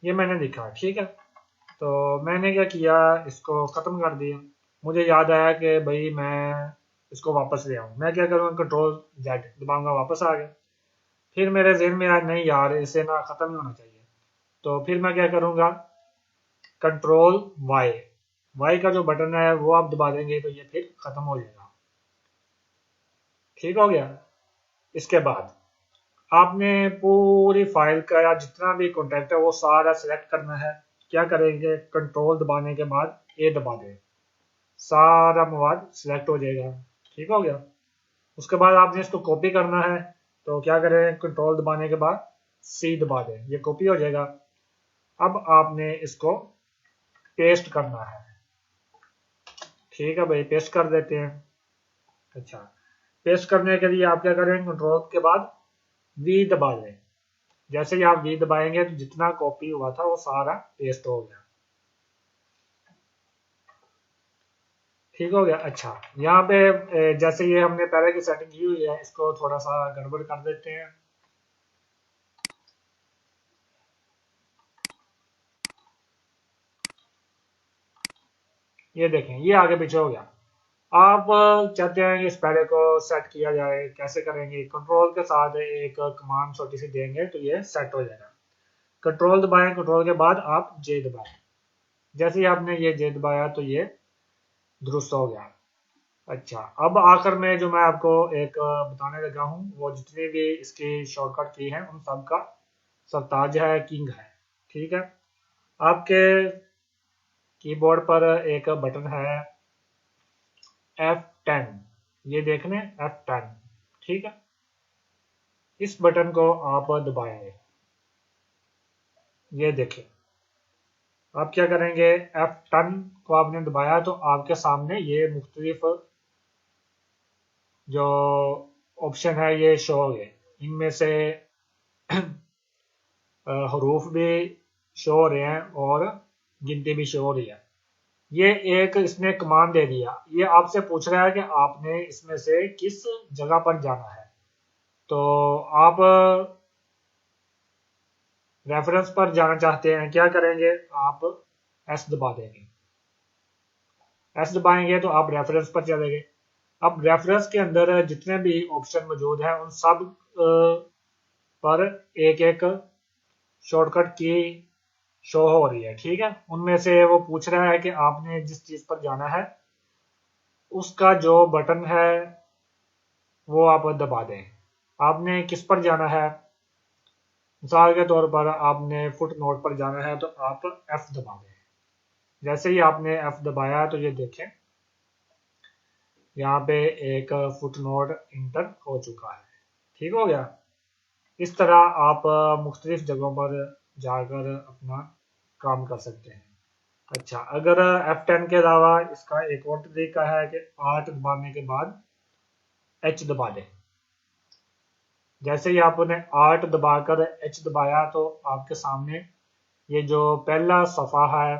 ये मैंने लिखा, ठीक है, तो मैंने क्या किया, इसको खत्म कर दिया। मुझे याद आया कि भाई मैं इसको वापस ले आऊं। मैं क्या करूँगा, कंट्रोल जेड दबाऊंगा, वापस आ गया। फिर मेरे जहन में आया, नहीं यार इसे ना खत्म ही होना चाहिए। तो फिर मैं क्या करूँगा, कंट्रोल वाई, वाई का जो बटन है वो आप दबा देंगे तो ये फिर खत्म हो जाएगा। ठीक हो गया। इसके बाद आपने पूरी फाइल का या जितना भी कॉन्टेक्ट है वो सारा सिलेक्ट करना है। क्या करेंगे, कंट्रोल दबाने के बाद ए दबा दें, सारा मवाद सिलेक्ट हो जाएगा। ठीक हो गया। उसके बाद आपने इसको कॉपी करना है, तो क्या करें, कंट्रोल दबाने के बाद सी दबा दें, ये कॉपी हो जाएगा। अब आपने इसको पेस्ट करना है। ठीक है भाई, पेस्ट कर देते हैं। अच्छा, पेस्ट करने के लिए आप क्या करें, कंट्रोल के बाद वी दबा दें। जैसे ही आप वी दबाएंगे तो जितना कॉपी हुआ था वो सारा पेस्ट हो गया। ठीक हो गया। अच्छा, यहाँ पे जैसे ये हमने पहले की सेटिंग की हुई है, इसको थोड़ा सा गड़बड़ कर देते हैं। ये देखें, ये आगे पीछे हो गया। आप चाहते हैं कि इस पैरे को सेट किया जाए, कैसे करेंगे, कंट्रोल के साथ एक कमांड छोटी सी देंगे तो ये सेट हो जाएगा। कंट्रोल दबाएं, कंट्रोल के बाद आप जे दबाएं। जैसे ही आपने ये जे दबाया तो ये दुरुस्त हो गया। अच्छा, अब आखिर में जो मैं आपको एक बताने लगा हूँ, वो जितनी भी इसकी शॉर्टकट की है उन सब का सरताज है, किंग है। ठीक है। आपके कीबोर्ड पर एक बटन है F10, ये देख लें F10। ठीक है, इस बटन को आप दबाएंगे। ये देखें, आप क्या करेंगे, F10 को आपने दबाया तो आपके सामने ये मुख्तलिफ जो ऑप्शन है ये शो हो गए। इनमें से हरूफ भी शो हो रहे हैं और गिनती भी शो हो रही है। ये एक इसने कमांड दे दिया, ये आपसे पूछ रहा है कि आपने इसमें से किस जगह पर जाना है। तो आप रेफरेंस पर जाना चाहते हैं, क्या करेंगे, आप एस दबा देंगे। एस दबाएंगे तो आप रेफरेंस पर चलेंगे। अब रेफरेंस के अंदर जितने भी ऑप्शन मौजूद हैं उन सब पर एक एक शॉर्टकट की शो हो रही है। ठीक है, उनमें से वो पूछ रहा है कि आपने जिस चीज पर जाना है उसका जो बटन है वो आप दबा दें। आपने किस पर जाना है, मिसाल के तौर पर आपने फुट नोट पर जाना है तो आप एफ दबा दें। जैसे ही आपने एफ दबाया तो ये देखें, यहाँ पे एक फुट नोट इंटर हो चुका है। ठीक हो गया। इस तरह आप मुख्तलिफ जगहों पर जाकर अपना काम कर सकते हैं। अच्छा, अगर F10 के अलावा इसका एक और तरीका है कि आर्ट दबाने के बाद एच दबा दें। जैसे ही आपने आर्ट दबाकर एच दबाया तो आपके सामने ये जो पहला सफ़ा है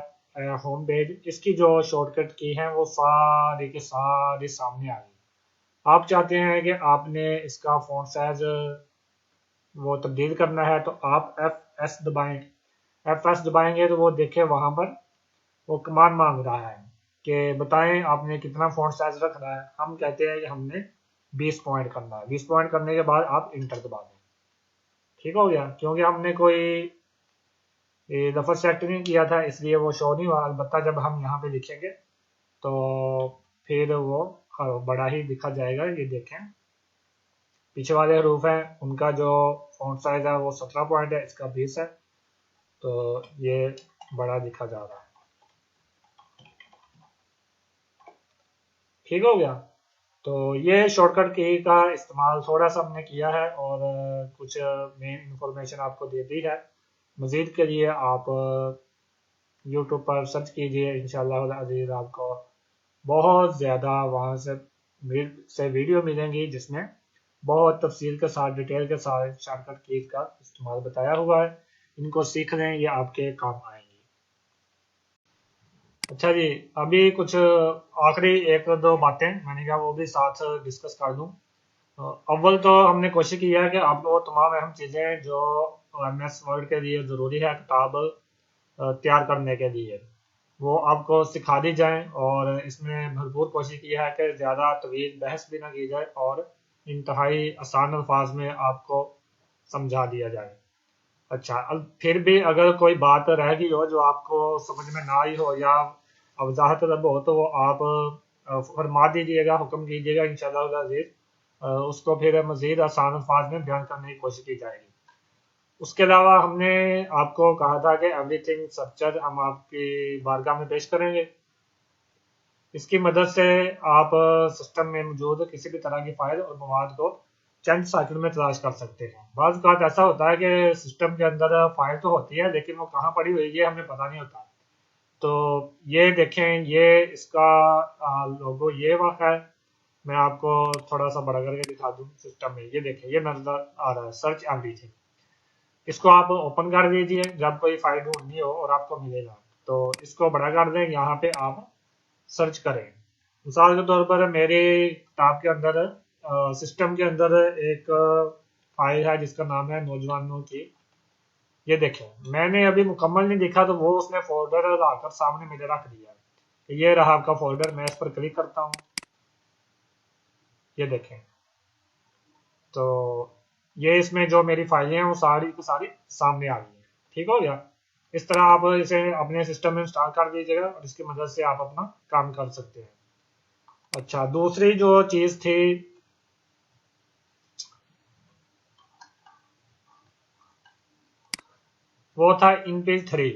होम पेज, इसकी जो शॉर्टकट की है वो सारी की सारी सामने आ गई। आप चाहते हैं कि आपने इसका फॉन्ट साइज वो तब्दील करना है तो आप एफ एस दबाएं। एफ एस दबाएंगे तो वो देखे वहां पर वो कमांड मांग रहा है कि बताएं आपने कितना फॉन्ट साइज रखना है। हम कहते हैं कि हमने 20 पॉइंट करना है। 20 पॉइंट करने के बाद आप इंटर दबा दें। ठीक हो गया, क्योंकि हमने कोई लफज सेलेक्ट नहीं किया था इसलिए वो शो नहीं हुआ। अलबत्ता जब हम यहाँ पे लिखेंगे तो फिर वो बड़ा ही दिखा जाएगा। ये देखें, पीछे वाले हरूफ हैं उनका जो फॉन्ट साइज है वो 17 पॉइंट है, इसका 20 है, तो ये बड़ा दिखा जा रहा है। ठीक हो गया। तो ये शॉर्टकट की का इस्तेमाल थोड़ा सा हमने किया है और कुछ मेन इंफॉर्मेशन आपको दे दी है। मजीद के लिए आप यूट्यूब पर सर्च कीजिए, इंशाल्लाह अज़ीज़ आपको बहुत ज़्यादा वहाँ से वीडियो मिलेंगी जिसमें बहुत तफसील के साथ, डिटेल के साथ शॉर्टकट कीज का इस्तेमाल बताया हुआ है। इनको सीख लें, ये आपके काम आएंगी। अच्छा जी, अभी कुछ आखिरी एक दो बातें मैंने कहा वो भी साथ डिस्कस कर दूं। अव्वल तो हमने कोशिश की है कि आप वो तमाम अहम चीज़ें जो एमएस वर्ड के लिए ज़रूरी है किताब तैयार करने के लिए वो आपको सिखा दी जाए, और इसमें भरपूर कोशिश की है कि ज़्यादा तवील बहस भी ना की जाए और इंतहाई आसान अल्फाज में आपको समझा दिया जाए। अच्छा, फिर भी अगर कोई बात रह गई हो जो आपको समझ में ना आई हो या वजाहत तलब हो तो वो आप फरमा दीजिएगा, हुक्म कीजिएगा, इंशाल्लाह अज़ीज़ उसको फिर मज़ीद आसान अल्फाज में बयान करने की कोशिश की जाएगी। उसके अलावा हमने आपको कहा था कि एवरीथिंग स्ट्रक्चर हम आपकी बारगाह में पेश करेंगे। इसकी मदद से आप सिस्टम में मौजूद किसी भी तरह की फाइल और मवाद को चंद सेकंड में तलाश कर सकते हैं। बाज़ औक़ात ऐसा होता है कि सिस्टम के अंदर फाइल तो होती है लेकिन वो कहाँ पड़ी हुई है ये हमें पता नहीं होता। तो ये देखें, ये इसका लोगो ये वाक़ है। मैं आपको थोड़ा सा बड़ा करके दिखा दूं सिस्टम में, ये देखें, ये नजर आ रहा है सर्च एवरीथिंग। इसको आप ओपन कर दीजिए जब कोई फाइल ढूंढनी हो और आपको मिलेगा। तो इसको बड़ा कर दें, यहाँ पे आप सर्च करें। मिसाल के तौर पर मेरे किताब के अंदर सिस्टम के अंदर एक फाइल है जिसका नाम है नौजवानों की। ये देखें, मैंने अभी मुकम्मल नहीं देखा तो वो उसने फोल्डर लाकर सामने मेरे रख दिया है। ये रहा आपका फोल्डर, मैं इस पर क्लिक करता हूँ। ये देखें, तो ये इसमें जो मेरी फाइलें हैं वो सारी की सारी सामने आ गई हैं। ठीक हो गया। इस तरह आप इसे अपने सिस्टम में इंस्टॉल कर दीजिएगा और इसकी मदद से आप अपना काम कर सकते हैं। अच्छा, दूसरी जो चीज थी वो था इन पेज 3।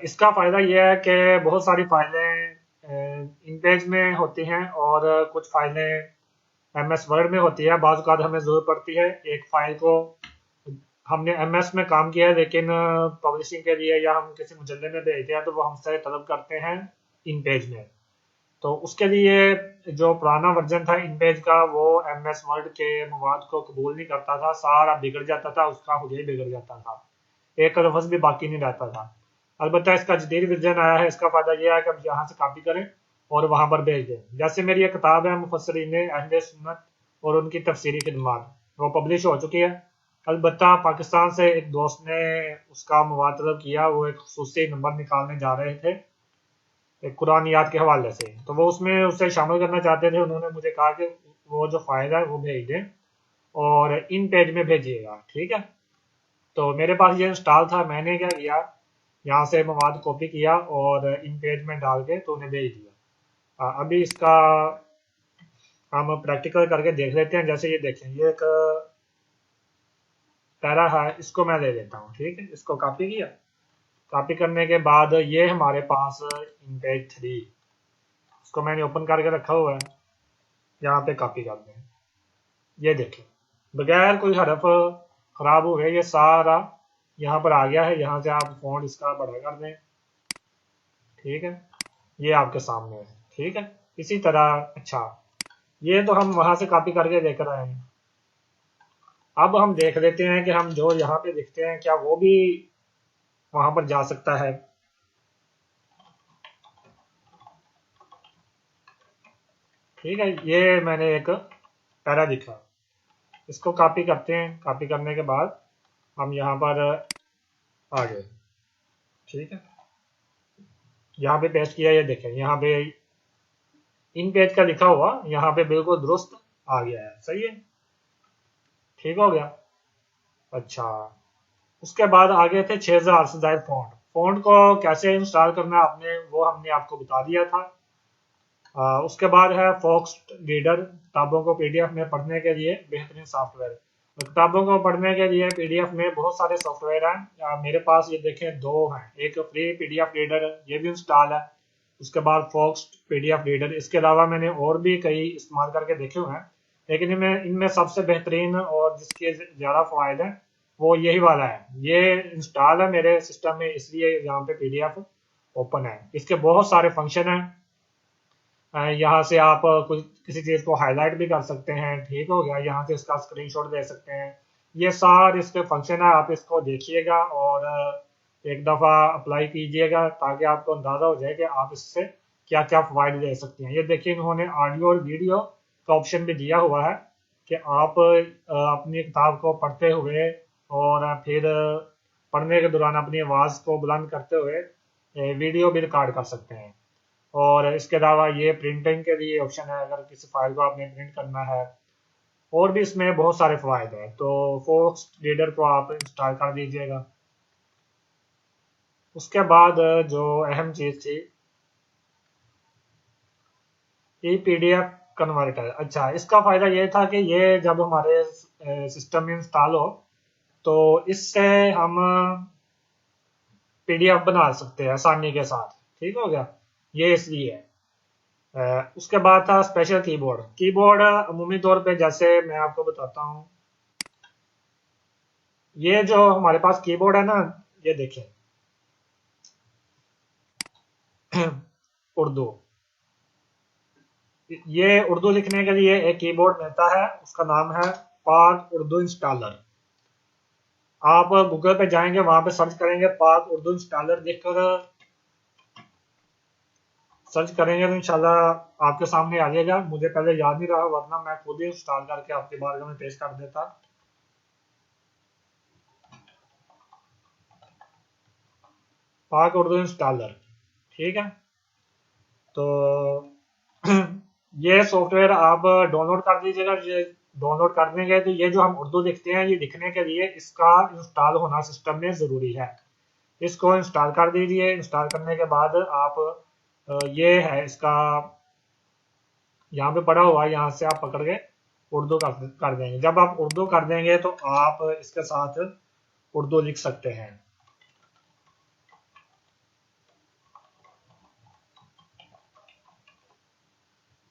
इसका फायदा यह है कि बहुत सारी फाइलें इन पेज में होती हैं और कुछ फाइलें एमएस वर्ड में होती है। बाज़ औक़ात हमें जरूरत पड़ती है एक फाइल को, हमने एमएस में काम किया है लेकिन पब्लिशिंग के लिए या हम किसी मुजल्ले में भेजते हैं तो वो हमसे तलब करते हैं इन पेज में। तो उसके लिए जो पुराना वर्जन था इन पेज का वो एमएस वर्ड के मवाद को कबूल नहीं करता था, सारा बिगड़ जाता था, उसका हुलिया बिगड़ जाता था, एक लफ्ज भी बाकी नहीं रहता था। अलबत्ता इसका जदीद वर्जन आया है, इसका फायदा यह है कि हम यहाँ से कॉपी करें और वहां पर भेज दें। जैसे मेरी ये किताब है मुफस्सरीन अहले सुन्नत और उनकी तफसीरी खिदमात, वो पब्लिश हो चुकी है। अलबत्ता पाकिस्तान से एक दोस्त ने उसका मवाद तलब किया, वो एक खसूसी नंबर निकालने जा रहे थे एक कुरानियात के हवाले से, तो वो उसमें उससे शामिल करना चाहते थे। उन्होंने मुझे कहा कि वो जो फाइल है वो भेज दें और इन पेज में भेजिएगा। ठीक है, तो मेरे पास ये इंस्टॉल था, मैंने क्या किया, यहाँ से मवाद कॉपी किया और इन पेज में डाल के तो उन्हें भेज दिया। अभी इसका हम प्रैक्टिकल करके देख लेते हैं। जैसे ये देखें, ये एक पैरा है, इसको मैं ले लेता हूँ। ठीक है, इसको कॉपी किया, कॉपी करने के बाद ये हमारे पास इन पेज 3, इसको मैंने ओपन करके रखा हुआ है, यहाँ पे कॉपी कर दें। ये देखें, बगैर कोई हरफ खराब हुए ये सारा यहाँ पर आ गया है। यहाँ से आप फ़ॉन्ट इसका बड़ा कर दें। ठीक है, ये आपके सामने है। ठीक है, इसी तरह अच्छा, ये तो हम वहां से कॉपी करके लेकर आए हैं। अब हम देख लेते हैं कि हम जो यहाँ पे लिखते हैं क्या वो भी वहां पर जा सकता है। ठीक है, ये मैंने एक पैरा लिखा, इसको कॉपी करते हैं। कॉपी करने के बाद हम यहाँ पर आ गए। ठीक है, यहाँ पे पेस्ट किया, ये देखें यहाँ पे इन पेज का लिखा हुआ यहाँ पे बिल्कुल दुरुस्त आ गया है। सही है, ठीक हो गया। अच्छा, उसके बाद आगे थे 6000 से ज्यादा फ़ॉन्ट। फ़ॉन्ट को कैसे इंस्टॉल करना है आपने वो हमने आपको बता दिया था। उसके बाद है फॉक्स रीडर, किताबों को पीडीएफ में पढ़ने के लिए बेहतरीन सॉफ्टवेयर। किताबों को पढ़ने के लिए पीडीएफ में बहुत सारे सॉफ्टवेयर हैं। मेरे पास ये देखें दो हैं, एक फ्री पीडीएफ रीडर ये भी इंस्टॉल है, उसके बाद फॉक्स पीडीएफ रीडर। इसके अलावा मैंने और भी कई इस्तेमाल करके देखे हुए हैं, लेकिन इनमें सबसे बेहतरीन और जिसके ज़्यादा फ़ायदे हैं वो यही वाला है। ये इंस्टॉल है मेरे सिस्टम में, इसलिए यहाँ पे पीडीएफ ओपन है। इसके बहुत सारे फंक्शन हैं। यहाँ से आप कुछ किसी चीज़ को हाईलाइट भी कर सकते हैं। ठीक हो गया, यहाँ से इसका स्क्रीनशॉट दे सकते हैं। ये सारे इसके फंक्शन है, आप इसको देखिएगा और एक दफ़ा अप्लाई कीजिएगा ताकि आपको अंदाज़ा हो जाए कि आप इससे क्या क्या फ़ायदे ले सकते हैं। ये देखिए इन्होंने ऑडियो और वीडियो का ऑप्शन भी दिया हुआ है कि आप अपनी किताब को पढ़ते हुए और फिर पढ़ने के दौरान अपनी आवाज़ को बुलंद करते हुए वीडियो भी रिकॉर्ड कर सकते हैं। और इसके अलावा ये प्रिंटिंग के लिए ऑप्शन है, अगर किसी फाइल को आपने प्रिंट करना है। और भी इसमें बहुत सारे फ़ायदे हैं, तो फोक्स रीडर को आप इंस्टॉल कर दीजिएगा। उसके बाद जो अहम चीज़ थी ई पीडीएफ कन्वर्टर। अच्छा, इसका फ़ायदा ये था कि ये जब हमारे सिस्टम में इंस्टॉल हो तो इससे हम पीडीएफ बना सकते हैं आसानी के साथ। ठीक हो गया, ये इसलिए है। उसके बाद था स्पेशल कीबोर्ड। कीबोर्ड अमूमी तौर पे जैसे मैं आपको बताता हूँ, ये जो हमारे पास कीबोर्ड है ना, ये देखें उर्दू, ये उर्दू लिखने के लिए एक कीबोर्ड मिलता है, उसका नाम है पाक उर्दू इंस्टॉलर। आप गूगल पे जाएंगे, वहां पे सर्च करेंगे पाक उर्दू इंस्टॉलर, देखकर सर्च करेंगे तो इंशाल्लाह आपके सामने आ जाएगा। मुझे पहले याद नहीं रहा, वरना मैं खुद ही इंस्टॉल करके आपके बारे में पेश कर देता। पाक उर्दू इंस्टॉलर, ठीक है। तो ये सॉफ्टवेयर आप डाउनलोड कर दीजिएगा। ये डाउनलोड कर देंगे तो ये जो हम उर्दू लिखते हैं, ये लिखने के लिए इसका इंस्टॉल होना सिस्टम में ज़रूरी है। इसको इंस्टॉल कर दीजिए। इंस्टॉल करने के बाद आप ये है इसका, यहाँ पे पड़ा हुआ है, यहाँ से आप पकड़ के उर्दू कर देंगे। जब आप उर्दू कर देंगे तो आप इसके साथ उर्दू लिख सकते हैं।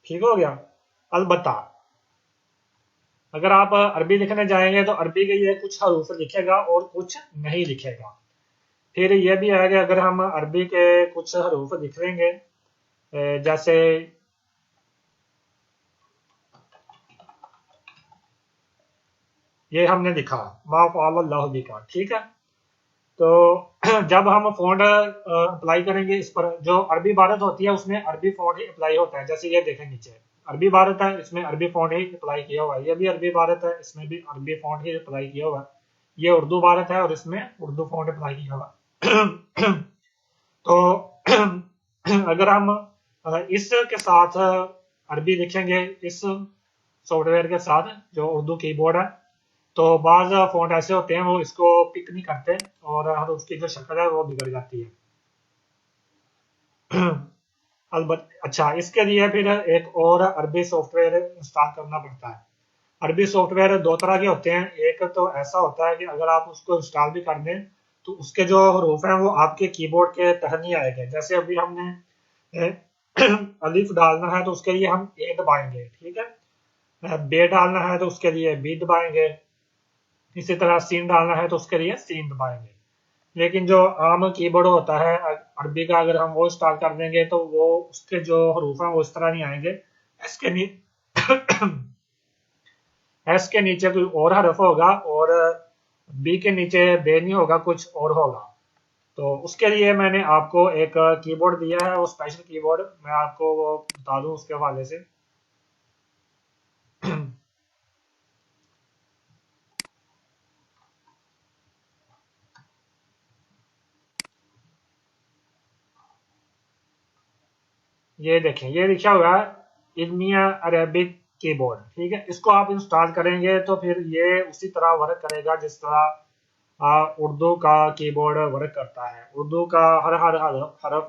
ठीक हो गया। अलबत्ता अगर आप अरबी लिखने जाएंगे तो अरबी के लिए कुछ हरूफ लिखेगा और कुछ नहीं लिखेगा। फिर ये भी है कि अगर हम अरबी के कुछ हरूफ लिख लेंगे, जैसे ये हमने लिखा मा फ़अल अल्लाहु बिका, ठीक है। तो जब हम फ़ॉन्ट अप्लाई करेंगे इस पर, जो अरबी इबारत होती है उसमें अरबी फ़ॉन्ट ही अप्लाई होता है। जैसे ये देखें नीचे अरबी इबारत है, इसमें अरबी फ़ॉन्ट ही अप्लाई किया हुआ है। ये भी अरबी इबारत है, इसमें भी अरबी फ़ॉन्ट ही अप्लाई किया हुआ है। ये उर्दू इबारत है और इसमें उर्दू फ़ॉन्ट अप्लाई किया हुआ है। तो अगर हम इसके साथ अरबी लिखेंगे इस सॉफ्टवेयर के साथ, जो उर्दू कीबोर्ड है, तो बाज फ़ॉन्ट ऐसे होते हैं वो इसको पिक नहीं करते और हर उसकी जो शक्ल है वो बिगड़ जाती है। अलबत् अच्छा, इसके लिए फिर एक और अरबी सॉफ्टवेयर इंस्टॉल करना पड़ता है। अरबी सॉफ्टवेयर दो तरह के होते हैं। एक तो ऐसा होता है कि अगर आप उसको इंस्टॉल भी कर दें तो उसके जो हरूफ हैं वो आपके कीबोर्ड के तहत नहीं आएंगे। जैसे अभी हमने ए, अलिफ डालना है तो उसके लिए हम ए दबाएंगे, ठीक है। बे डालना है तो उसके लिए बी दबाएंगे। इसी तरह सीन डालना है तो उसके लिए सीन दबाएंगे। लेकिन जो आम कीबोर्ड होता है अरबी का, अगर हम वो इंस्टॉल कर देंगे तो वो उसके जो हरूफ हैं वो इस तरह नहीं आएंगे। एस के नी एस के नीचे कोई और हरफ होगा और बी के नीचे बे नहीं होगा, कुछ और होगा। तो उसके लिए मैंने आपको एक कीबोर्ड दिया है, वो स्पेशल कीबोर्ड मैं आपको वो बता दूं उसके हवाले से। ये देखें, ये लिखा हुआ है इल्मिया अरेबिक कीबोर्ड, ठीक है। इसको आप इंस्टॉल करेंगे तो फिर ये उसी तरह वर्क करेगा जिस तरह उर्दू का कीबोर्ड वर्क करता है। उर्दू का हर हर हरफ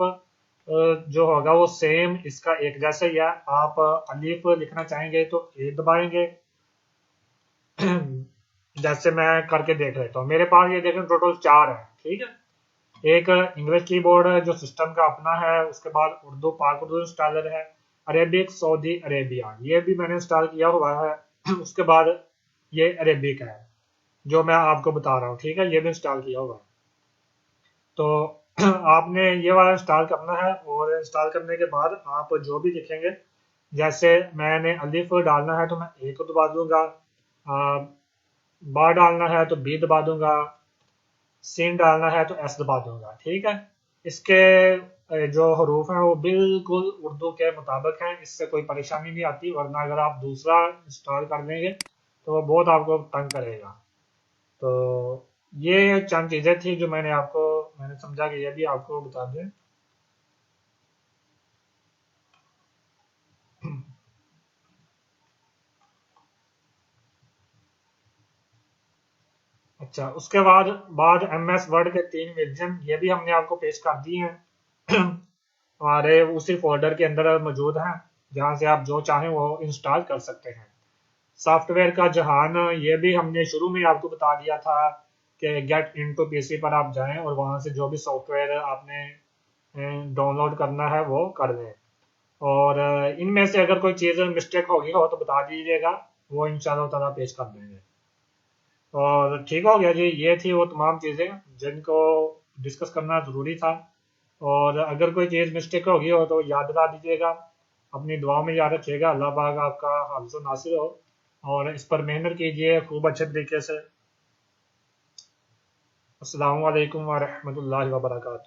जो होगा वो सेम इसका एक जैसा ही है। आप अलीफ लिखना चाहेंगे तो ए दबाएंगे। जैसे मैं करके देख लेता हूँ, मेरे पास ये देखें टोटल 4 है, ठीक है। एक इंग्लिश कीबोर्ड है जो सिस्टम का अपना है, उसके बाद उर्दू पाक उर्दू इंस्टॉलर है, अरेबिक सऊदी अरेबिया ये भी मैंने इंस्टॉल किया हुआ है। उसके बाद ये अरेबिक है जो मैं आपको बता रहा हूँ, ठीक है, ये भी इंस्टॉल किया हुआ है। तो आपने ये वाला इंस्टॉल करना है और इंस्टॉल करने के बाद आप जो भी लिखेंगे, जैसे मैंने अलिफ डालना है तो मैं ए को दबा दूंगा, बा डालना है तो बी दबा दूंगा, सीन डालना है तो एस दबा दूंगा। ठीक है, इसके जो हरूफ हैं वो बिल्कुल उर्दू के मुताबिक हैं, इससे कोई परेशानी नहीं आती। वरना अगर आप दूसरा इंस्टॉल कर देंगे तो वो बहुत आपको तंग करेगा। तो ये चंद चीज़ें थी जो मैंने समझा कि ये भी आपको बता दें। अच्छा, उसके बाद बाद एम एस वर्ड के 3 वर्जन ये भी हमने आपको पेश कर दिए हैं। हमारे उसी फोल्डर के अंदर मौजूद हैं, जहाँ से आप जो चाहें वो इंस्टॉल कर सकते हैं। सॉफ्टवेयर का जहान ये भी हमने शुरू में आपको बता दिया था कि गेट इनटू पीसी पर आप जाएं और वहाँ से जो भी सॉफ्टवेयर आपने डाउनलोड करना है वो कर लें। और इनमें से अगर कोई चीज़ मिस्टेक होगी हो तो बता दीजिएगा, वो इंशाल्लाह ताला पेश कर देंगे। और ठीक हो गया जी, ये थी वो तमाम चीज़ें जिनको डिस्कस करना ज़रूरी था। और अगर कोई चीज़ मिस्टेक होगी हो तो याद दिला दीजिएगा, अपनी दुआ में याद रखिएगा। अल्लाह पाक आपका हाफिज़ नासिर हो, और इस पर मेहनत कीजिए खूब अच्छे तरीके से। अस्सलामु अलैकुम व रहमतुल्लाहि व बरकातुहू।